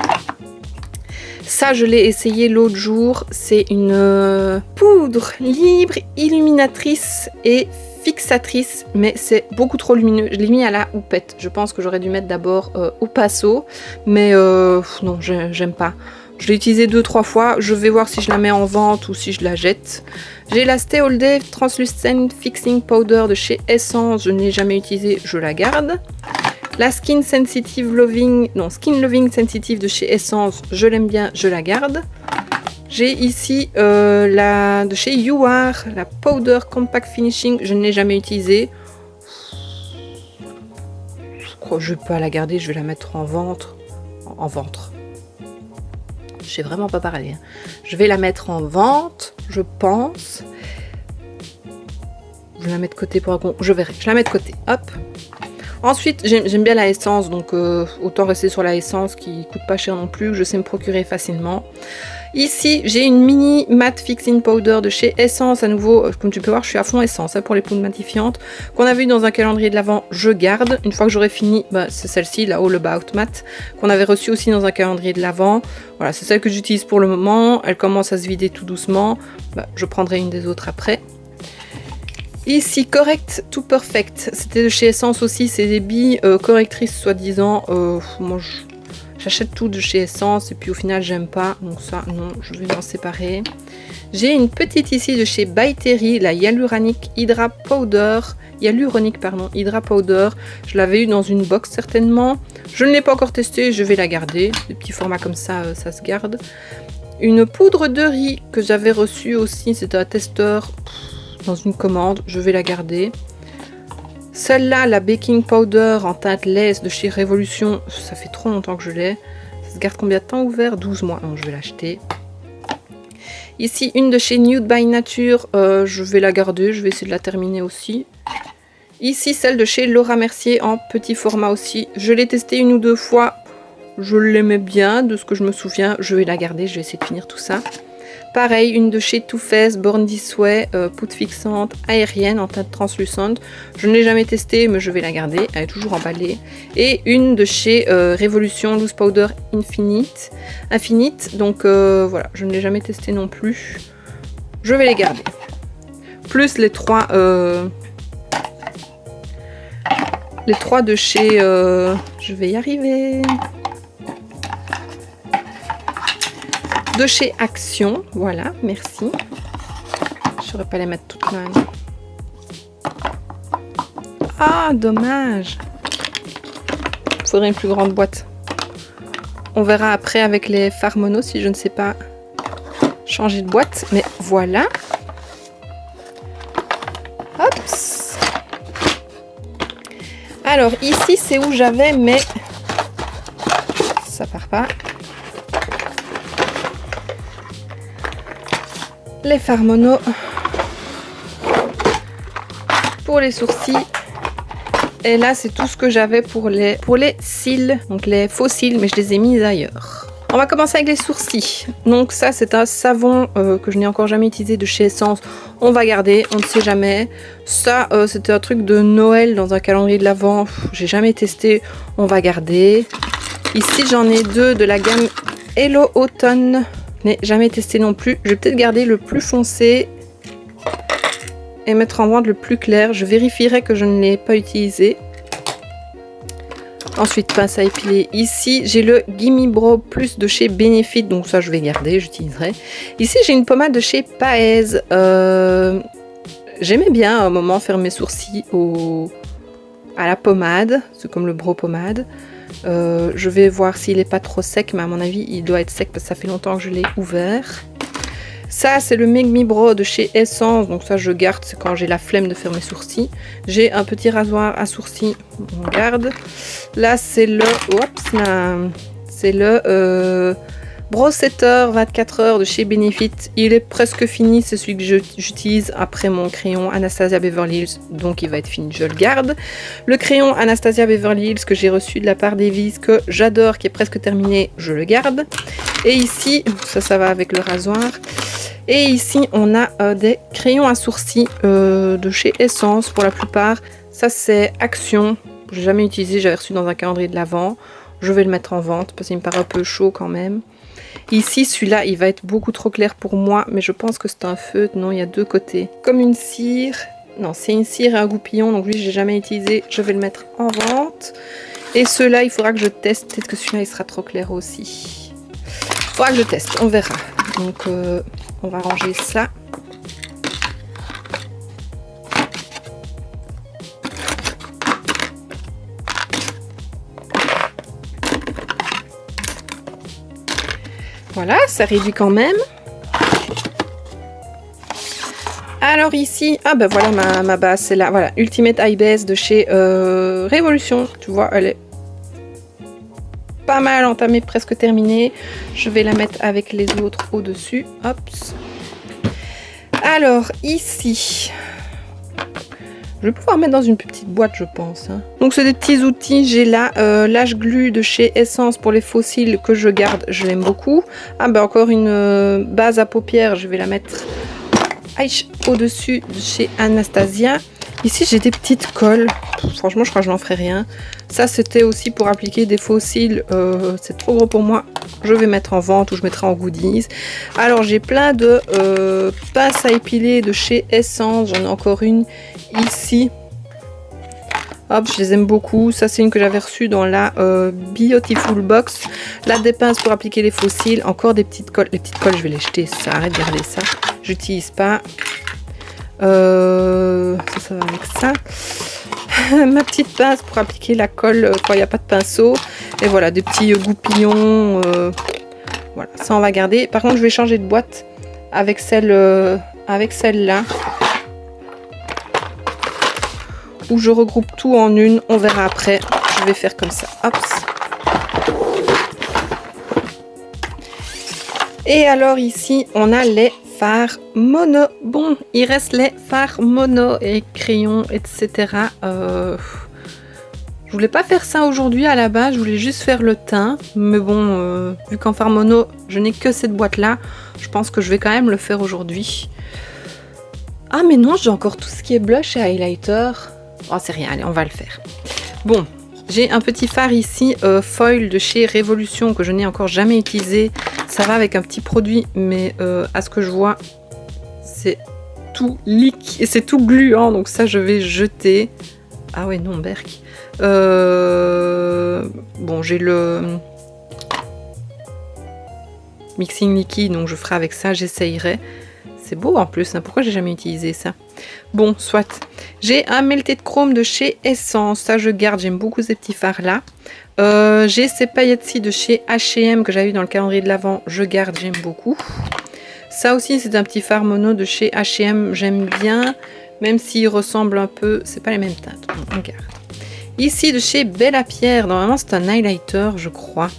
Ça, je l'ai essayé l'autre jour. C'est une poudre libre, illuminatrice et fixatrice. Mais c'est beaucoup trop lumineux. Je l'ai mis à la houppette. Je pense que j'aurais dû mettre d'abord au pinceau. Mais non, j'aime pas. Je l'ai utilisée 2-3 fois. Je vais voir si je la mets en vente ou si je la jette. J'ai la Stay All Day Translucent Fixing Powder de chez Essence. Je ne l'ai jamais utilisée, je la garde. La Skin Loving Sensitive de chez Essence. Je l'aime bien, je la garde. J'ai ici la de chez You Are, la Powder Compact Finishing. Je ne l'ai jamais utilisée. Je crois que je ne vais pas la garder, je vais la mettre en vente. En vente. Je sais vraiment pas parler. Hein. Je vais la mettre en vente, je pense. Je vais la mettre de côté pour un con. Je verrai. Je la mets de côté. Hop. Ensuite, j'aime bien la essence, donc autant rester sur la essence qui coûte pas cher non plus, que je sais me procurer facilement. Ici, j'ai une mini matte fixing powder de chez Essence. À nouveau, comme tu peux voir, je suis à fond essence hein, pour les poudres matifiantes. Qu'on a vu dans un calendrier de l'Avent, je garde. Une fois que j'aurai fini, bah, c'est celle-ci, la All About Matte, qu'on avait reçue aussi dans un calendrier de l'Avent. Voilà, c'est celle que j'utilise pour le moment. Elle commence à se vider tout doucement. Bah, je prendrai une des autres après. Ici, Correct to Perfect. C'était de chez Essence aussi. C'est des billes correctrices, soi-disant. Moi, j'achète tout de chez Essence et puis au final, j'aime pas. Donc ça, non, je vais m'en séparer. J'ai une petite ici de chez By Terry, la Hyaluronic Hydra Powder. Hydra Powder. Je l'avais eu dans une box certainement. Je ne l'ai pas encore testée, je vais la garder. Des petits formats comme ça, ça se garde. Une poudre de riz que j'avais reçue aussi. C'était un testeur dans une commande. Je vais la garder. Celle-là, la Baking Powder en teinte laisse de chez Révolution. Ça fait trop longtemps que je l'ai. Ça se garde combien de temps ouvert? 12 mois. Donc je vais l'acheter. Ici, une de chez Nude by Nature. Je vais la garder. Je vais essayer de la terminer aussi. Ici, celle de chez Laura Mercier en petit format aussi. Je l'ai testée 1 ou 2 fois. Je l'aimais bien, de ce que je me souviens. Je vais la garder, je vais essayer de finir tout ça. Pareil, une de chez Too Faced, Born This Way, poudre fixante, aérienne en teinte translucente. Je ne l'ai jamais testée, mais je vais la garder. Elle est toujours emballée. Et une de chez Révolution Loose Powder Infinite. Donc voilà, je ne l'ai jamais testée non plus. Je vais les garder. Plus les 3... les 3 de chez... je vais y arriver. De chez Action. Voilà, merci. Je ne saurais pas les mettre toutes là. Ah, dommage. Il faudrait une plus grande boîte. On verra après avec les fards mono si je ne sais pas changer de boîte. Mais voilà. Hop. Alors ici c'est où j'avais mes... Ça part pas. Les fards mono pour les sourcils. Et là c'est tout ce que j'avais pour les cils, donc les faux cils, mais je les ai mis ailleurs. On va commencer avec les sourcils. Donc ça c'est un savon que je n'ai encore jamais utilisé de chez Essence. On va garder, on ne sait jamais. Ça c'était un truc de Noël dans un calendrier de l'Avent. J'ai jamais testé, on va garder. Ici j'en ai 2 de la gamme Hello Autumn. Je n'ai jamais testé non plus. Je vais peut-être garder le plus foncé et mettre en vente le plus clair. Je vérifierai que je ne l'ai pas utilisé. Ensuite, pince à épiler. Ici, j'ai le Gimme Brow Plus de chez Benefit. Donc ça, je vais garder, j'utiliserai. Ici, j'ai une pommade de chez Paez. J'aimais bien à un moment faire mes sourcils à la pommade. C'est comme le brow pommade. Je vais voir s'il n'est pas trop sec. Mais à mon avis, il doit être sec parce que ça fait longtemps que je l'ai ouvert. Ça, c'est le Make Me Brow de chez Essence. Donc ça, je garde, c'est quand j'ai la flemme de faire mes sourcils. J'ai un petit rasoir à sourcils. On garde. Là, c'est le... Oups, là. C'est le Brow Setter 24 heures de chez Benefit. Il est presque fini. C'est celui que j'utilise après mon crayon Anastasia Beverly Hills. Donc, il va être fini. Je le garde. Le crayon Anastasia Beverly Hills que j'ai reçu de la part d'Evis, que j'adore, qui est presque terminé, je le garde. Et ici, ça va avec le rasoir. Et ici, on a des crayons à sourcils de chez Essence pour la plupart. Ça, c'est Action. Je n'ai jamais utilisé, j'avais reçu dans un calendrier de l'Avent. Je vais le mettre en vente parce qu'il me paraît un peu chaud quand même. Ici, celui-là, il va être beaucoup trop clair pour moi, mais je pense que c'est un feutre. Non, il y a 2 côtés. Comme une cire. Non, c'est une cire et un goupillon. Donc lui, je n'ai jamais utilisé. Je vais le mettre en vente. Et ceux-là, il faudra que je teste. Peut-être que celui-là, il sera trop clair aussi. Il faudra que je teste, on verra. Donc, on va ranger ça. Voilà, ça réduit quand même. Alors ici, ah ben voilà ma base, c'est là, voilà, Ultimate Eye Base de chez Révolution. Tu vois, elle est pas mal entamée, presque terminée. Je vais la mettre avec les autres au-dessus. Hop. Alors ici, je vais pouvoir mettre dans une plus petite boîte, je pense. Hein. Donc c'est des petits outils. J'ai là Lash Glue de chez Essence pour les fossiles que je garde. Je l'aime beaucoup. Ah ben encore une base à paupières. Je vais la mettre au-dessus de chez Anastasia. Ici j'ai des petites colles. Franchement je crois que je n'en ferai rien. Ça c'était aussi pour appliquer des fossiles. C'est trop gros pour moi. Je vais mettre en vente ou je mettrai en goodies. Alors j'ai plein de pinces à épiler de chez Essence. J'en ai encore une ici. Hop, je les aime beaucoup. Ça c'est une que j'avais reçue dans la Beautiful Box. Là des pinces pour appliquer les fossiles. Encore des petites colles. Les petites colles je vais les jeter. Ça arrête de garder ça. J'utilise pas. Ça va avec ça. Ma petite pince pour appliquer la colle quand il n'y a pas de pinceau. Et voilà, des petits goupillons. Voilà, ça on va garder. Par contre, je vais changer de boîte avec celle-là. Où je regroupe tout en une. On verra après. Je vais faire comme ça. Hop. Et alors ici, on a les fards mono. Bon, il reste les fards mono et crayons, etc. Je voulais pas faire ça aujourd'hui à la base, je voulais juste faire le teint. Mais bon, vu qu'en fard mono, je n'ai que cette boîte-là, je pense que je vais quand même le faire aujourd'hui. Ah mais non, j'ai encore tout ce qui est blush et highlighter. Oh, c'est rien, allez, on va le faire. Bon, j'ai un petit fard ici, foil de chez Révolution, que je n'ai encore jamais utilisé. Ça va avec un petit produit, mais à ce que je vois, c'est tout liquide, c'est tout gluant, donc ça je vais jeter. Ah ouais, non, berk. Bon, j'ai le mixing liquide, donc je ferai avec ça, j'essayerai. C'est beau en plus, hein. Pourquoi j'ai jamais utilisé ça? Bon, soit. J'ai un melted chrome de chez Essence, ça je garde, j'aime beaucoup ces petits fards là. J'ai ces paillettes-ci de chez H&M que j'avais eu dans le calendrier de l'Avent, je garde, j'aime beaucoup. Ça aussi c'est un petit fard mono de chez H&M, j'aime bien, même s'il ressemble un peu, c'est pas les mêmes teintes, on garde. Ici de chez Bella Pierre, normalement c'est un highlighter je crois.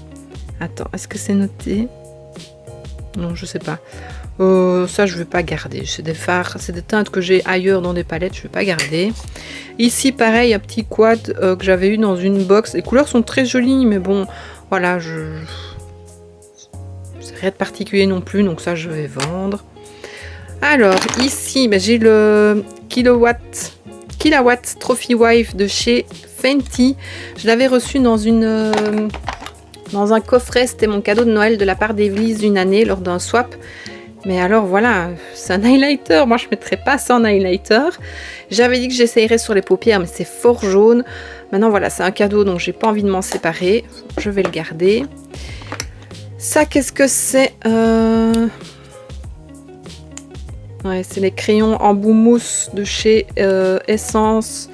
Attends, est-ce que c'est noté? Non, je sais pas. Ça je vais pas garder, c'est des fards, c'est des teintes que j'ai ailleurs dans des palettes, je vais pas garder. Ici pareil, un petit quad que j'avais eu dans une box, les couleurs sont très jolies mais bon voilà, c'est rien de particulier non plus, donc ça je vais vendre. Alors ici ben, j'ai le Kilowatt Trophy Wife de chez Fenty, je l'avais reçu dans un coffret, c'était mon cadeau de Noël de la part d'Église d'une année lors d'un swap. Mais alors voilà, c'est un highlighter, moi je ne mettrais pas ça en highlighter. J'avais dit que j'essayerais sur les paupières, mais c'est fort jaune. Maintenant voilà, c'est un cadeau, donc j'ai pas envie de m'en séparer. Je vais le garder. Ça, qu'est-ce que c'est? Ouais, c'est les crayons en bout mousse de chez Essence.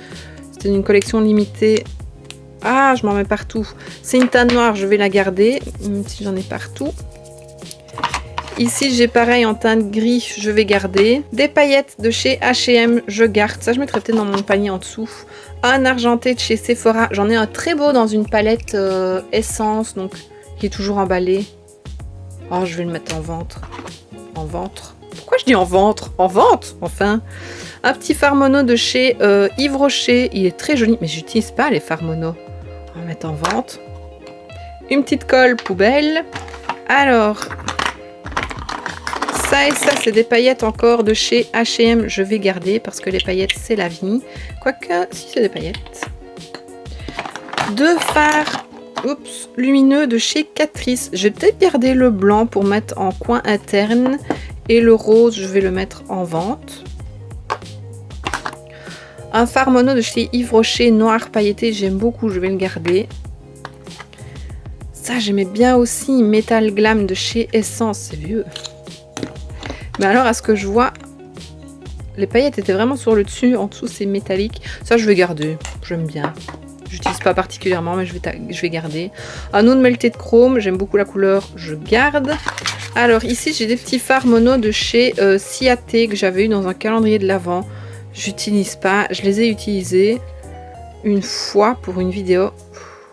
C'était une collection limitée. Ah, je m'en mets partout. C'est une teinte noire, je vais la garder, même si j'en ai partout. Ici, j'ai pareil en teinte gris, je vais garder. Des paillettes de chez H&M, je garde. Ça, je mettrai peut-être dans mon panier en dessous. Un argenté de chez Sephora. J'en ai un très beau dans une palette Essence, donc qui est toujours emballé. Oh, je vais le mettre en ventre. En ventre. Pourquoi je dis en ventre? En vente, enfin. Un petit fard mono de chez Yves Rocher. Il est très joli, mais j'utilise pas les fards mono. On va mettre en vente. Une petite colle poubelle. Alors... ça et ça, c'est des paillettes encore de chez H&M. Je vais garder parce que les paillettes, c'est la vie. Quoique, si c'est des paillettes. Deux fards lumineux de chez Catrice. Je vais peut-être garder le blanc pour mettre en coin interne. Et le rose, je vais le mettre en vente. Un fard mono de chez Yves Rocher, noir pailleté. J'aime beaucoup, je vais le garder. Ça, j'aimais bien aussi. Metal Glam de chez Essence. C'est vieux. Mais alors, à ce que je vois, les paillettes étaient vraiment sur le dessus. En dessous, c'est métallique. Ça, je vais garder. J'aime bien. J'utilise pas particulièrement, mais je vais garder. Un autre melted chrome. J'aime beaucoup la couleur. Je garde. Alors, ici, j'ai des petits fards mono de chez Ciaté que j'avais eu dans un calendrier de l'Avent. J'utilise pas. Je les ai utilisés une fois pour une vidéo.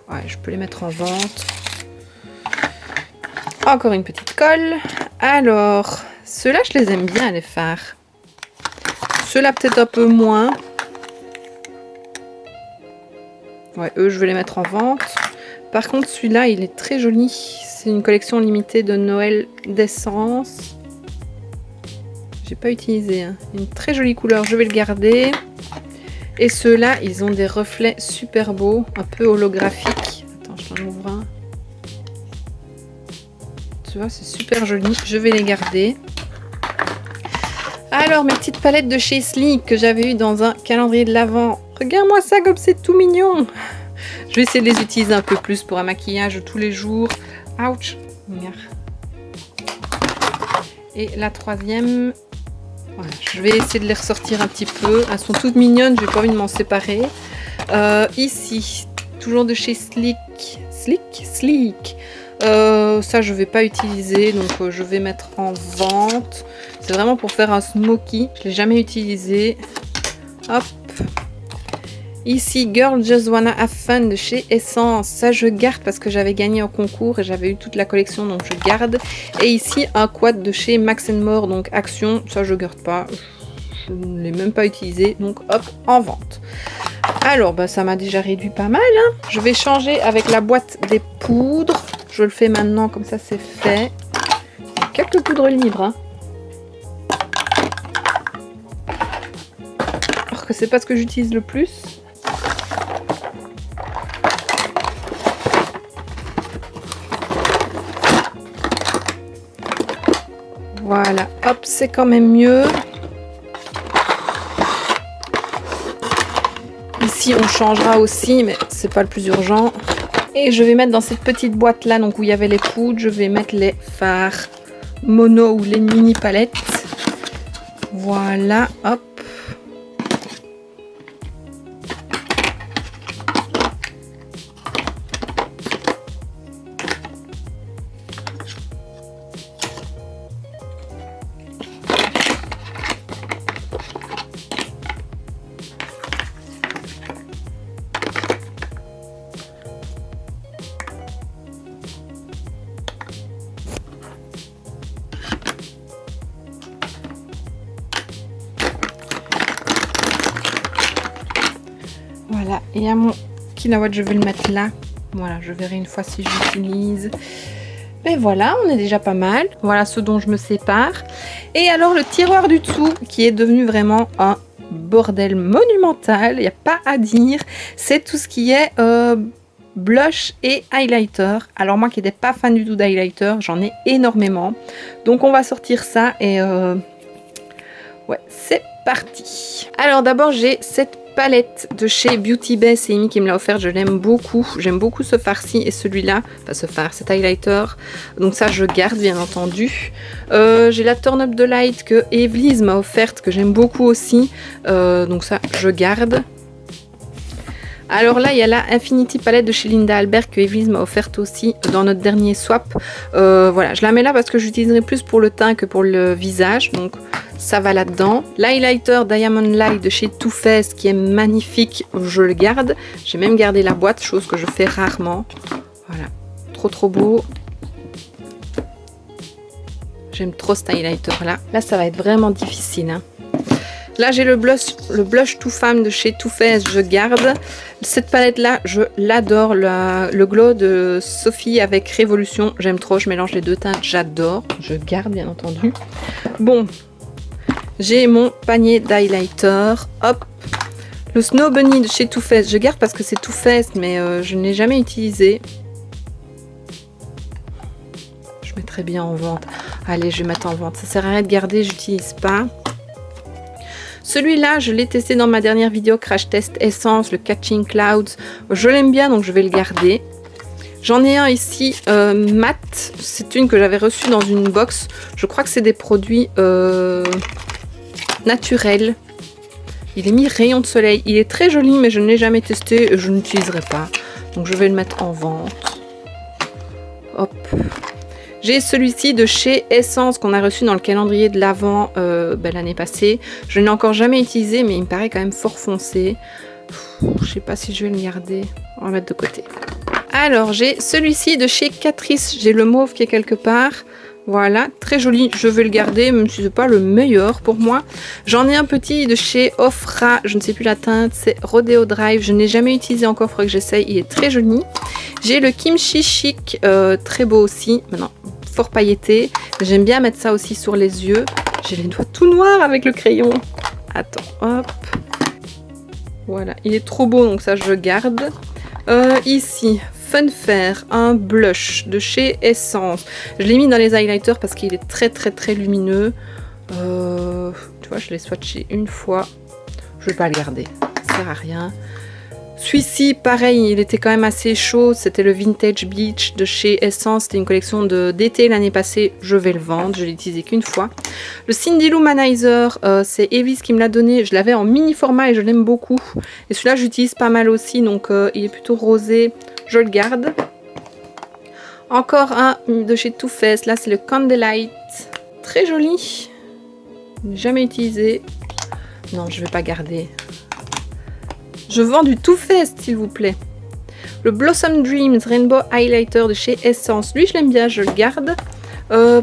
Ouais, je peux les mettre en vente. Encore une petite colle. Alors... ceux-là, je les aime bien, les fards. Ceux-là, peut-être un peu moins. Ouais, eux, je vais les mettre en vente. Par contre, celui-là, il est très joli. C'est une collection limitée de Noël d'Essence. J'ai pas utilisé. Hein. Une très jolie couleur, je vais le garder. Et ceux-là, ils ont des reflets super beaux, un peu holographiques. Attends, je t'en ouvre un. Tu vois, c'est super joli. Je vais les garder. Alors, mes petites palettes de chez Sleek que j'avais eu dans un calendrier de l'Avent. Regarde-moi ça comme c'est tout mignon. Je vais essayer de les utiliser un peu plus pour un maquillage tous les jours. Ouch. Et la troisième... voilà, je vais essayer de les ressortir un petit peu. Elles sont toutes mignonnes, j'ai pas envie de m'en séparer. Ici, toujours de chez Sleek. Sleek. Ça, je vais pas utiliser, donc je vais mettre en vente. C'est vraiment pour faire un smoky. Je l'ai jamais utilisé. Hop. Ici, Girl Just Wanna Have Fun de chez Essence. Ça, je garde parce que j'avais gagné en concours et j'avais eu toute la collection, donc je garde. Et ici, un quad de chez Max & More, donc Action. Ça, je garde pas. Je ne l'ai même pas utilisé, donc hop, en vente. Alors, bah, ça m'a déjà réduit pas mal. Hein. Je vais changer avec la boîte des poudres. Je le fais maintenant, comme ça, c'est fait. Il y a quelques poudres libres. Hein. Alors que c'est pas ce que j'utilise le plus. Voilà, hop, c'est quand même mieux. Ici, on changera aussi, mais c'est pas le plus urgent. Et je vais mettre dans cette petite boîte là, donc où il y avait les poudres, je vais mettre les fards mono ou les mini palettes. Voilà, hop. Voilà, et à mon kilowatt, je vais le mettre là. Voilà, je verrai une fois si j'utilise. Mais voilà, on est déjà pas mal. Voilà ce dont je me sépare. Et alors le tiroir du dessous, qui est devenu vraiment un bordel monumental, il n'y a pas à dire. C'est tout ce qui est blush et highlighter. Alors moi qui n'étais pas fan du tout d'highlighter, j'en ai énormément. Donc on va sortir ça et ouais, c'est parti. Alors d'abord j'ai cette palette de chez Beauty Bay, c'est Amy qui me l'a offert, je l'aime beaucoup. J'aime beaucoup ce fard-ci et celui-là, enfin ce fard, cet highlighter. Donc ça je garde bien entendu. J'ai la Turn Up the Light que Evely's m'a offerte, que j'aime beaucoup aussi. Donc ça je garde. Alors là, il y a la Infinity Palette de chez Linda Albert que Evely's m'a offerte aussi dans notre dernier swap. Voilà, je la mets là parce que j'utiliserai plus pour le teint que pour le visage. Donc ça va là-dedans. L'highlighter Diamond Light de chez Too Faced qui est magnifique, je le garde. J'ai même gardé la boîte, chose que je fais rarement. Voilà, trop beau. J'aime trop cet highlighter là. Là, ça va être vraiment difficile. Hein. Là, j'ai le blush Too Femme de chez Too Faced, je garde. Cette palette-là, je l'adore. Le glow de Sophie avec Révolution, j'aime trop. Je mélange les deux teintes, j'adore. Je garde, bien entendu. Bon, j'ai mon panier d'highlighter. Hop. Le Snow Bunny de chez Too Faced, je garde parce que c'est Too Faced, mais je ne l'ai jamais utilisé. Je mettrai bien en vente. Allez, je vais mettre en vente. Ça sert à rien de garder, j'utilise pas. Celui-là, je l'ai testé dans ma dernière vidéo Crash Test Essence, le Catching Clouds. Je l'aime bien, donc je vais le garder. J'en ai un ici, mat. C'est une que j'avais reçue dans une box. Je crois que c'est des produits naturels. Il est mis rayon de soleil. Il est très joli, mais je ne l'ai jamais testé et je n'utiliserai pas. Donc je vais le mettre en vente. Hop. J'ai celui-ci de chez Essence qu'on a reçu dans le calendrier de l'Avent l'année passée. Je ne l'ai encore jamais utilisé, mais il me paraît quand même fort foncé. Je sais pas si je vais le garder. On va le mettre de côté. Alors, j'ai celui-ci de chez Catrice. J'ai le mauve qui est quelque part. Voilà, très joli. Je vais le garder, même si ce n'est pas le meilleur pour moi. J'en ai un petit de chez Ofra. Je ne sais plus la teinte. C'est Rodeo Drive. Je n'ai jamais utilisé encore. Il faudrait que j'essaye. Il est très joli. J'ai le Kimchi Chic. Très beau aussi. Maintenant, fort pailleté. J'aime bien mettre ça aussi sur les yeux. J'ai les doigts tout noirs avec le crayon. Attends, hop. Voilà, il est trop beau, donc ça je garde. Ici, Funfair, un blush de chez Essence. Je l'ai mis dans les highlighters parce qu'il est très lumineux. Tu vois, je l'ai swatché une fois. Je vais pas le garder, ça sert à rien. Celui-ci, pareil, il était quand même assez chaud. C'était le Vintage Bleach de chez Essence. C'était une collection d'été l'année passée. Je vais le vendre. Je l'ai utilisé qu'une fois. Le Cindy Lou Manizer, c'est Evely's qui me l'a donné. Je l'avais en mini format et je l'aime beaucoup. Et celui-là, j'utilise pas mal aussi. Donc, il est plutôt rosé. Je le garde. Encore un de chez Too Faced. Là, c'est le Candlelight. Très joli. Jamais utilisé. Non, je vais pas garder. Je vends du Too Faced, s'il vous plaît. Le Blossom Dreams Rainbow Highlighter de chez Essence. Lui, je l'aime bien, je le garde.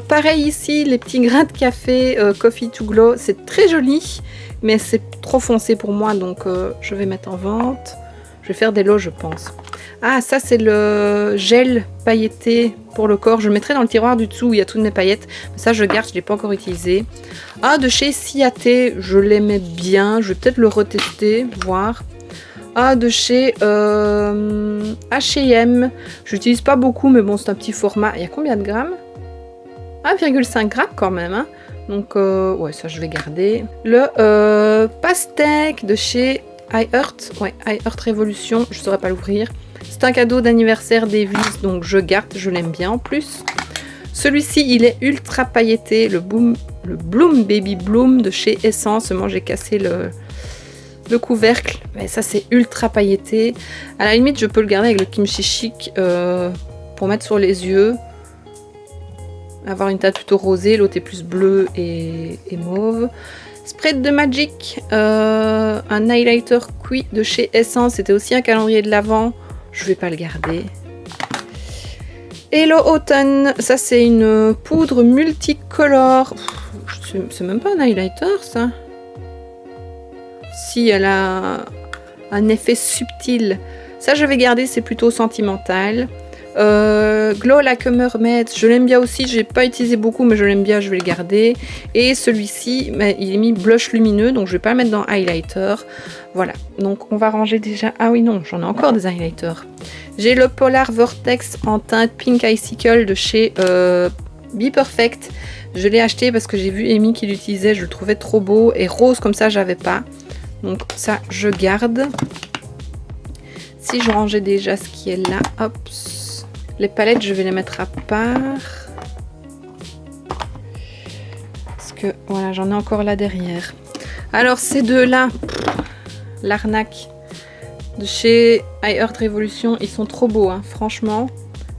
Pareil ici, les petits grains de café Coffee to Glow. C'est très joli, mais c'est trop foncé pour moi, donc je vais mettre en vente. Je vais faire des lots, je pense. Ah, ça, c'est le gel pailleté pour le corps. Je le mettrai dans le tiroir du dessous où il y a toutes mes paillettes. Mais ça, je garde, je ne l'ai pas encore utilisé. Ah, de chez Ciaté, je l'aimais bien. Je vais peut-être le retester, voir. Ah, de chez H&M. Je n'utilise pas beaucoup, mais bon, c'est un petit format. Il y a combien de grammes? 1,5 grammes quand même. Hein. Donc, ouais, ça, je vais garder. Le pastèque de chez iHeart. Ouais, iHeart Révolution. Je ne saurais pas l'ouvrir. C'est un cadeau d'anniversaire d'Evis, donc je garde, je l'aime bien en plus. Celui-ci, il est ultra pailleté, le Bloom Baby Bloom de chez Essence. Moi, j'ai cassé le couvercle, mais ça, c'est ultra pailleté. À la limite, je peux le garder avec le Kimchi Chic pour mettre sur les yeux. Avoir une teinte plutôt rosée, l'autre est plus bleu et mauve. Spread de Magic, un highlighter Qui de chez Essence. C'était aussi un calendrier de l'Avent. Je vais pas le garder. Hello Autumn, ça c'est une poudre multicolore. C'est même pas un highlighter ça. Si elle a un effet subtil. Ça je vais garder, c'est plutôt sentimental. Glow Like a Mermaid, je l'aime bien aussi, j'ai pas utilisé beaucoup mais je l'aime bien, je vais le garder. Et celui-ci, il est mis blush lumineux, donc je vais pas le mettre dans highlighter. Voilà, donc on va ranger déjà. Ah oui non, j'en ai encore des highlighters. J'ai le Polar Vortex en teinte Pink Icicle de chez Be Perfect. Je l'ai acheté parce que j'ai vu Amy qui l'utilisait, je le trouvais trop beau. Et rose comme ça, j'avais pas. Donc ça, je garde. Si je rangeais déjà ce qui est là, hop. Les palettes, je vais les mettre à part. Parce que, voilà, j'en ai encore là derrière. Alors, ces deux-là, l'arnaque de chez iHeart Révolution, ils sont trop beaux, hein, franchement.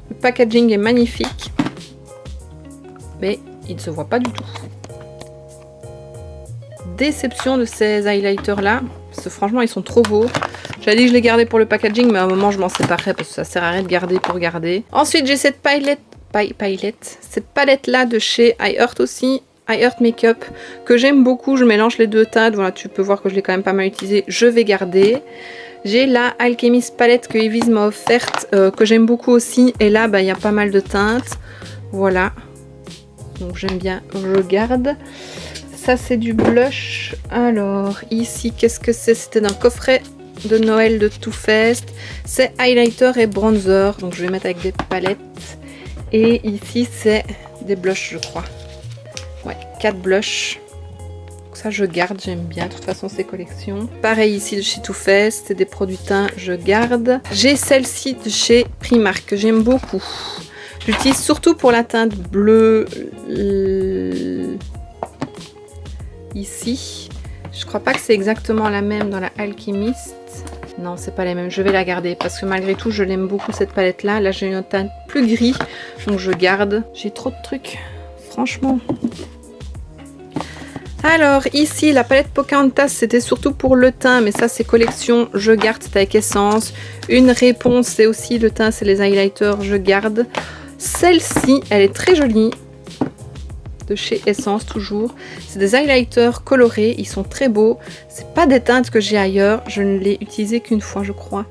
Le packaging est magnifique. Mais il ne se voit pas du tout. Déception de ces highlighters-là. Parce que franchement, ils sont trop beaux. J'avais dit que je les gardais pour le packaging, mais à un moment, je m'en séparerais parce que ça sert à rien de garder pour garder. Ensuite, j'ai cette cette palette-là de chez iHeart aussi. iHeart Makeup, que j'aime beaucoup. Je mélange les deux teintes. Voilà, tu peux voir que je l'ai quand même pas mal utilisé. Je vais garder. J'ai la Alchemist palette que Evis m'a offerte, que j'aime beaucoup aussi. Et là, il y a pas mal de teintes. Voilà. Donc, j'aime bien. Je garde. Ça, c'est du blush. Alors, ici, qu'est-ce que c'est? C'était d'un coffret de Noël de Too Faced. C'est highlighter et bronzer. Donc, je vais mettre avec des palettes. Et ici, c'est des blushs, je crois. Ouais, 4 blushs. Donc ça, je garde. J'aime bien. De toute façon, ces collections. Pareil ici de chez Too Faced. C'est des produits teints. Je garde. J'ai celle-ci de chez Primark que j'aime beaucoup. J'utilise surtout pour la teinte bleue. Ici. Je crois pas que c'est exactement la même dans la Alchemist. Non, c'est pas la même. Je vais la garder parce que malgré tout, je l'aime beaucoup cette palette-là. Là, j'ai une teinte plus gris, donc je garde. J'ai trop de trucs, franchement. Alors, ici, la palette Pocahontas, c'était surtout pour le teint, mais ça, c'est collection. Je garde, c'est avec Essence. Une réponse, c'est aussi le teint, c'est les highlighters. Je garde. Celle-ci, elle est très jolie. De chez Essence toujours. C'est des highlighters colorés, ils sont très beaux. C'est pas des teintes que j'ai ailleurs, je ne l'ai utilisé qu'une fois je crois.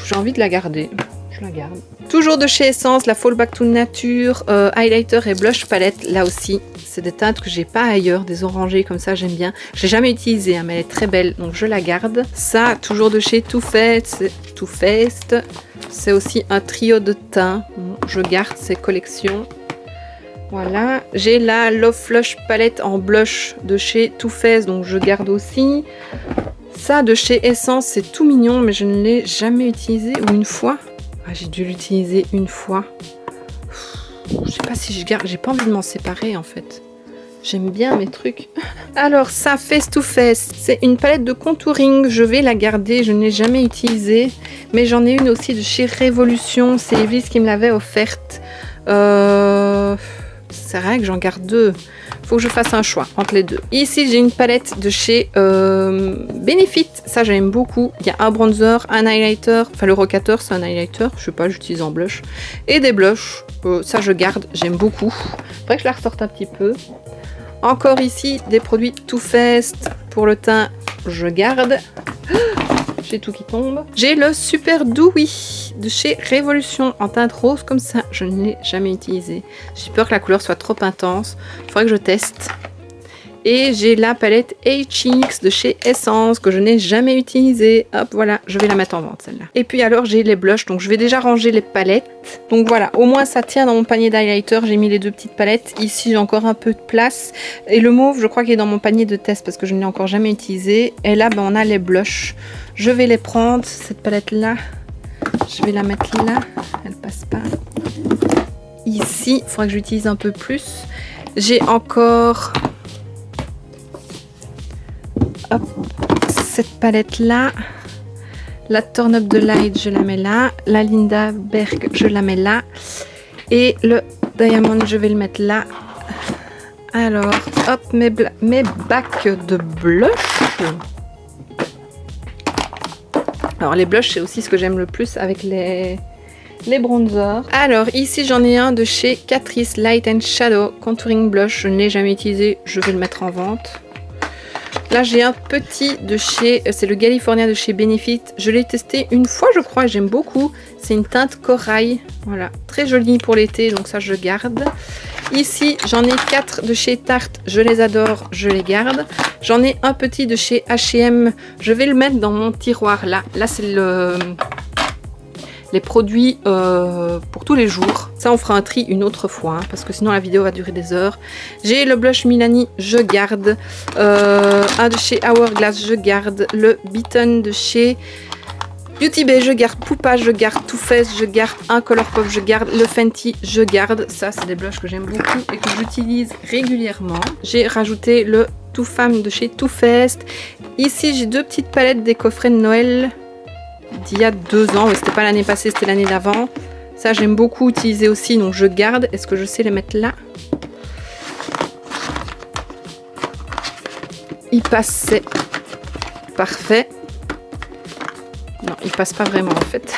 J'ai envie de la garder, je la garde. Toujours de chez Essence, la Fall Back to Nature, highlighter et blush palette, là aussi. C'est des teintes que j'ai pas ailleurs, des orangés comme ça, j'aime bien. Je l'ai jamais utilisée, hein, mais elle est très belle, donc je la garde. Ça, toujours de chez Too Faced. C'est aussi un trio de teints. Je garde ces collections. Voilà, j'ai la Love Flush palette en blush de chez Too Faced, donc je garde aussi. Ça de chez Essence, c'est tout mignon, mais je ne l'ai jamais utilisé, ou une fois. Ah, j'ai dû l'utiliser une fois. Je sais pas si je garde, j'ai pas envie de m'en séparer en fait. J'aime bien mes trucs. Alors ça, Face to Face, c'est une palette de contouring, je vais la garder, je ne l'ai jamais utilisée. Mais j'en ai une aussi de chez Révolution, c'est Evis qui me l'avait offerte. C'est vrai que j'en garde deux. Faut que je fasse un choix entre les deux. Ici, j'ai une palette de chez Benefit. Ça, j'aime beaucoup. Il y a un bronzer, un highlighter. Enfin, le rocateur, c'est un highlighter. Je sais pas, j'utilise en blush. Et des blushs. Ça, je garde. J'aime beaucoup. Faudrait que je la ressorte un petit peu. Encore ici, des produits Too Faced pour le teint. Je garde. J'ai tout qui tombe. J'ai le Super Dewy de chez Révolution en teinte rose comme ça. Je ne l'ai jamais utilisé. J'ai peur que la couleur soit trop intense. Il faudrait que je teste. Et j'ai la palette HX de chez Essence que je n'ai jamais utilisée. Hop, voilà, je vais la mettre en vente celle-là. Et puis alors j'ai les blushs, donc je vais déjà ranger les palettes. Donc voilà, au moins ça tient dans mon panier d'highlighter. J'ai mis les deux petites palettes. Ici j'ai encore un peu de place. Et le mauve, je crois qu'il est dans mon panier de test parce que je ne l'ai encore jamais utilisé. Et là, ben, on a les blushs. Je vais les prendre, cette palette-là. Je vais la mettre là. Elle passe pas. Ici, il faudra que j'utilise un peu plus. J'ai encore... Hop, cette palette là, la Turn Up the Light je la mets là, la Linda Berg je la mets là et le Diamond je vais le mettre là. Alors hop, mes bacs de blush. Alors les blushs c'est aussi ce que j'aime le plus avec les bronzers. Alors ici j'en ai un de chez Catrice Light and Shadow Contouring Blush, je ne l'ai jamais utilisé, je vais le mettre en vente. Là j'ai un petit de chez, c'est le California de chez Benefit. Je l'ai testé une fois je crois, j'aime beaucoup. C'est une teinte corail, voilà, très jolie pour l'été, donc ça je garde. Ici j'en ai 4 de chez Tarte, je les adore, je les garde. J'en ai un petit de chez H&M, je vais le mettre dans mon tiroir là. Là c'est les produits pour tous les jours. Ça on fera un tri une autre fois hein, parce que sinon la vidéo va durer des heures. J'ai le blush Milani, je garde. Un de chez Hourglass, je garde. Le Beaten de chez Beauty Bay, je garde. Poupa, je garde. Too Faced, je garde. Un Colourpop, je garde. Le Fenty, je garde. Ça c'est des blushs que j'aime beaucoup et que j'utilise régulièrement. J'ai rajouté le Too Femme de chez Too Faced. Ici j'ai deux petites palettes des coffrets de Noël d'il y a 2 ans, c'était pas l'année passée, c'était l'année d'avant. Ça j'aime beaucoup utiliser aussi, donc je garde. Est-ce que je sais les mettre là? Il passe, c'est parfait. Non, il passe pas vraiment en fait.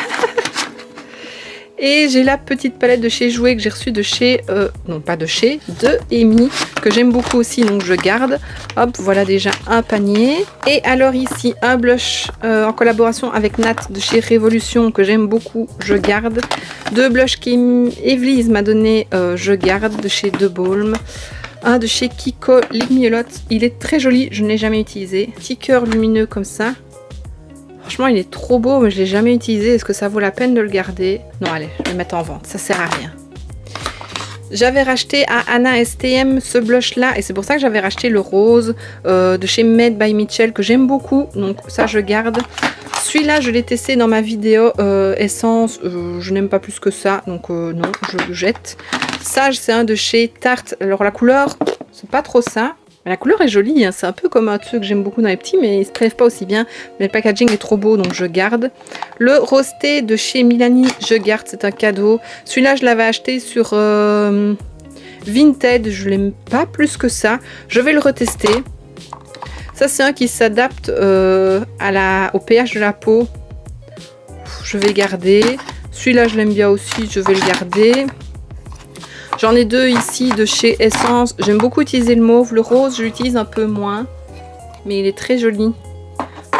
Et j'ai la petite palette de chez Jouer que j'ai reçue de chez, non pas de chez, de Amy, que j'aime beaucoup aussi, donc je garde. Hop, voilà déjà un panier. Et alors ici, un blush en collaboration avec Nat de chez Révolution, que j'aime beaucoup, je garde. 2 blushs qu'Evelise m'a donné, je garde, de chez De Balm. Un de chez Kiko Ligmiolotte, il est très joli, je ne l'ai jamais utilisé. Petit cœur lumineux comme ça. Franchement, il est trop beau, mais je ne l'ai jamais utilisé. Est-ce que ça vaut la peine de le garder? Non, allez, je vais le mettre en vente. Ça sert à rien. J'avais racheté à Anna STM ce blush-là. Et c'est pour ça que j'avais racheté le rose de chez Made by Mitchell, que j'aime beaucoup. Donc ça, je garde. Celui-là, je l'ai testé dans ma vidéo Essence. Je n'aime pas plus que ça. Donc non, je le jette. Ça, c'est un de chez Tarte. Alors la couleur, c'est pas trop ça. Mais la couleur est jolie, hein. C'est un peu comme un de ceux que j'aime beaucoup dans les petits, mais il ne se prélève pas aussi bien. Mais le packaging est trop beau, donc je garde. Le Rosté de chez Milani, je garde, c'est un cadeau. Celui-là, je l'avais acheté sur Vinted, je l'aime pas plus que ça. Je vais le retester. Ça, c'est un qui s'adapte au pH de la peau. Je vais garder. Celui-là, je l'aime bien aussi, je vais le garder. J'en ai 2 ici de chez Essence. J'aime beaucoup utiliser le mauve. Le rose, je l'utilise un peu moins. Mais il est très joli.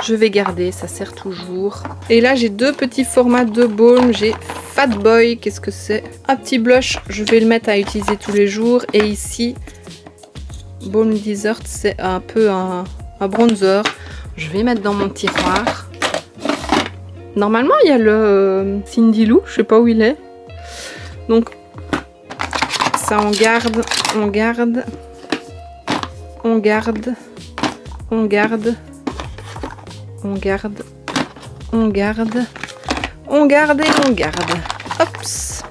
Je vais garder, ça sert toujours. Et là, j'ai 2 petits formats de baume. J'ai Fat Boy, qu'est-ce que c'est? Un petit blush, je vais le mettre à utiliser tous les jours. Et ici, Balm Desert, c'est un peu un bronzer. Je vais mettre dans mon tiroir. Normalement, il y a le Cindy Lou. Je sais pas où il est. Donc, ça on garde, on garde, on garde, on garde, on garde, on garde, on garde et on garde. Hops.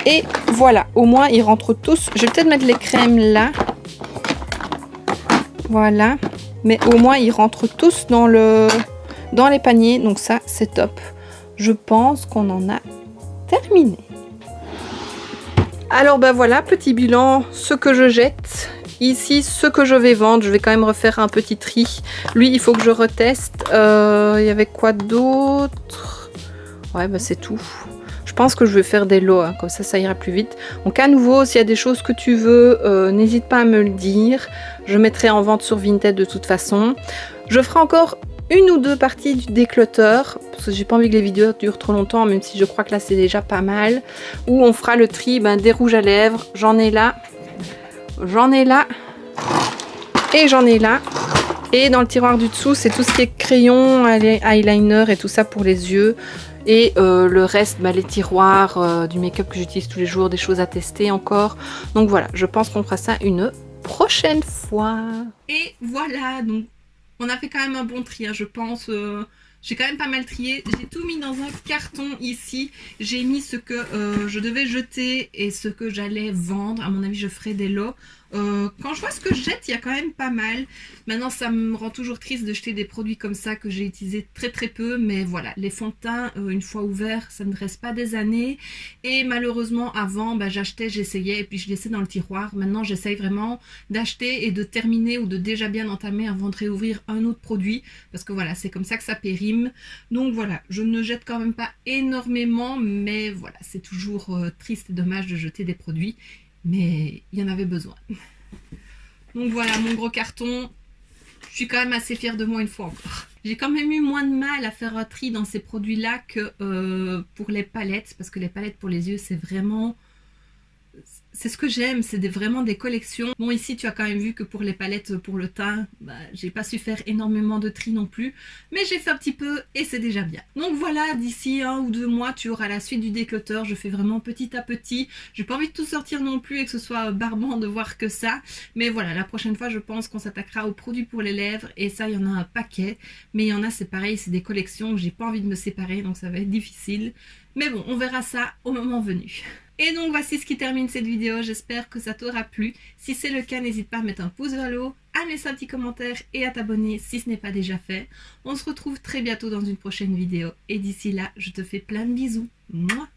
Et voilà, au moins ils rentrent tous. Je vais peut-être mettre les crèmes là. Voilà. Mais au moins ils rentrent tous dans les paniers. Donc ça c'est top. Je pense qu'on en a terminé. Alors ben voilà, petit bilan, ce que je jette. Ici, ce que je vais vendre, je vais quand même refaire un petit tri. Lui, il faut que je reteste. Il y avait quoi d'autre? Ouais, ben c'est tout. Je pense que je vais faire des lots, hein, comme ça ira plus vite. Donc à nouveau, s'il y a des choses que tu veux, n'hésite pas à me le dire. Je mettrai en vente sur Vinted de toute façon. Je ferai encore une ou deux parties du déclutter, parce que j'ai pas envie que les vidéos durent trop longtemps, même si je crois que là c'est déjà pas mal. Où on fera le tri des rouges à lèvres. J'en ai là, et j'en ai là. Et dans le tiroir du dessous, c'est tout ce qui est crayon, eyeliner et tout ça pour les yeux. Et le reste, les tiroirs du make-up que j'utilise tous les jours, des choses à tester encore. Donc voilà, je pense qu'on fera ça une prochaine fois. Et voilà, donc on a fait quand même un bon tri, hein, je pense. J'ai quand même pas mal trié. J'ai tout mis dans un carton ici. J'ai mis ce que je devais jeter et ce que j'allais vendre. À mon avis, je ferai des lots. Quand je vois ce que je jette, il y a quand même pas mal. Maintenant, ça me rend toujours triste de jeter des produits comme ça que j'ai utilisés très très peu. Mais voilà, les fonds de teint, une fois ouverts, ça ne reste pas des années. Et malheureusement, avant, j'achetais, j'essayais et puis je laissais dans le tiroir. Maintenant, j'essaye vraiment d'acheter et de terminer ou de déjà bien entamer avant de réouvrir un autre produit. Parce que voilà, c'est comme ça que ça périme. Donc voilà, je ne jette quand même pas énormément. Mais voilà, c'est toujours triste et dommage de jeter des produits. Mais il y en avait besoin. Donc voilà mon gros carton. Je suis quand même assez fière de moi une fois encore. J'ai quand même eu moins de mal à faire un tri dans ces produits-là que pour les palettes. Parce que les palettes pour les yeux, c'est vraiment... C'est ce que j'aime, c'est vraiment des collections. Bon, ici, tu as quand même vu que pour les palettes pour le teint, j'ai pas su faire énormément de tri non plus. Mais j'ai fait un petit peu et c'est déjà bien. Donc voilà, d'ici 1 ou 2 mois, tu auras la suite du déclutter. Je fais vraiment petit à petit. J'ai pas envie de tout sortir non plus et que ce soit barbant de voir que ça. Mais voilà, la prochaine fois, je pense qu'on s'attaquera aux produits pour les lèvres. Et ça, il y en a un paquet. Mais il y en a, c'est pareil, c'est des collections. J'ai pas envie de me séparer, donc ça va être difficile. Mais bon, on verra ça au moment venu. Et donc voici ce qui termine cette vidéo, j'espère que ça t'aura plu. Si c'est le cas, n'hésite pas à mettre un pouce vers le haut, à me laisser un petit commentaire et à t'abonner si ce n'est pas déjà fait. On se retrouve très bientôt dans une prochaine vidéo et d'ici là, je te fais plein de bisous. Mouah.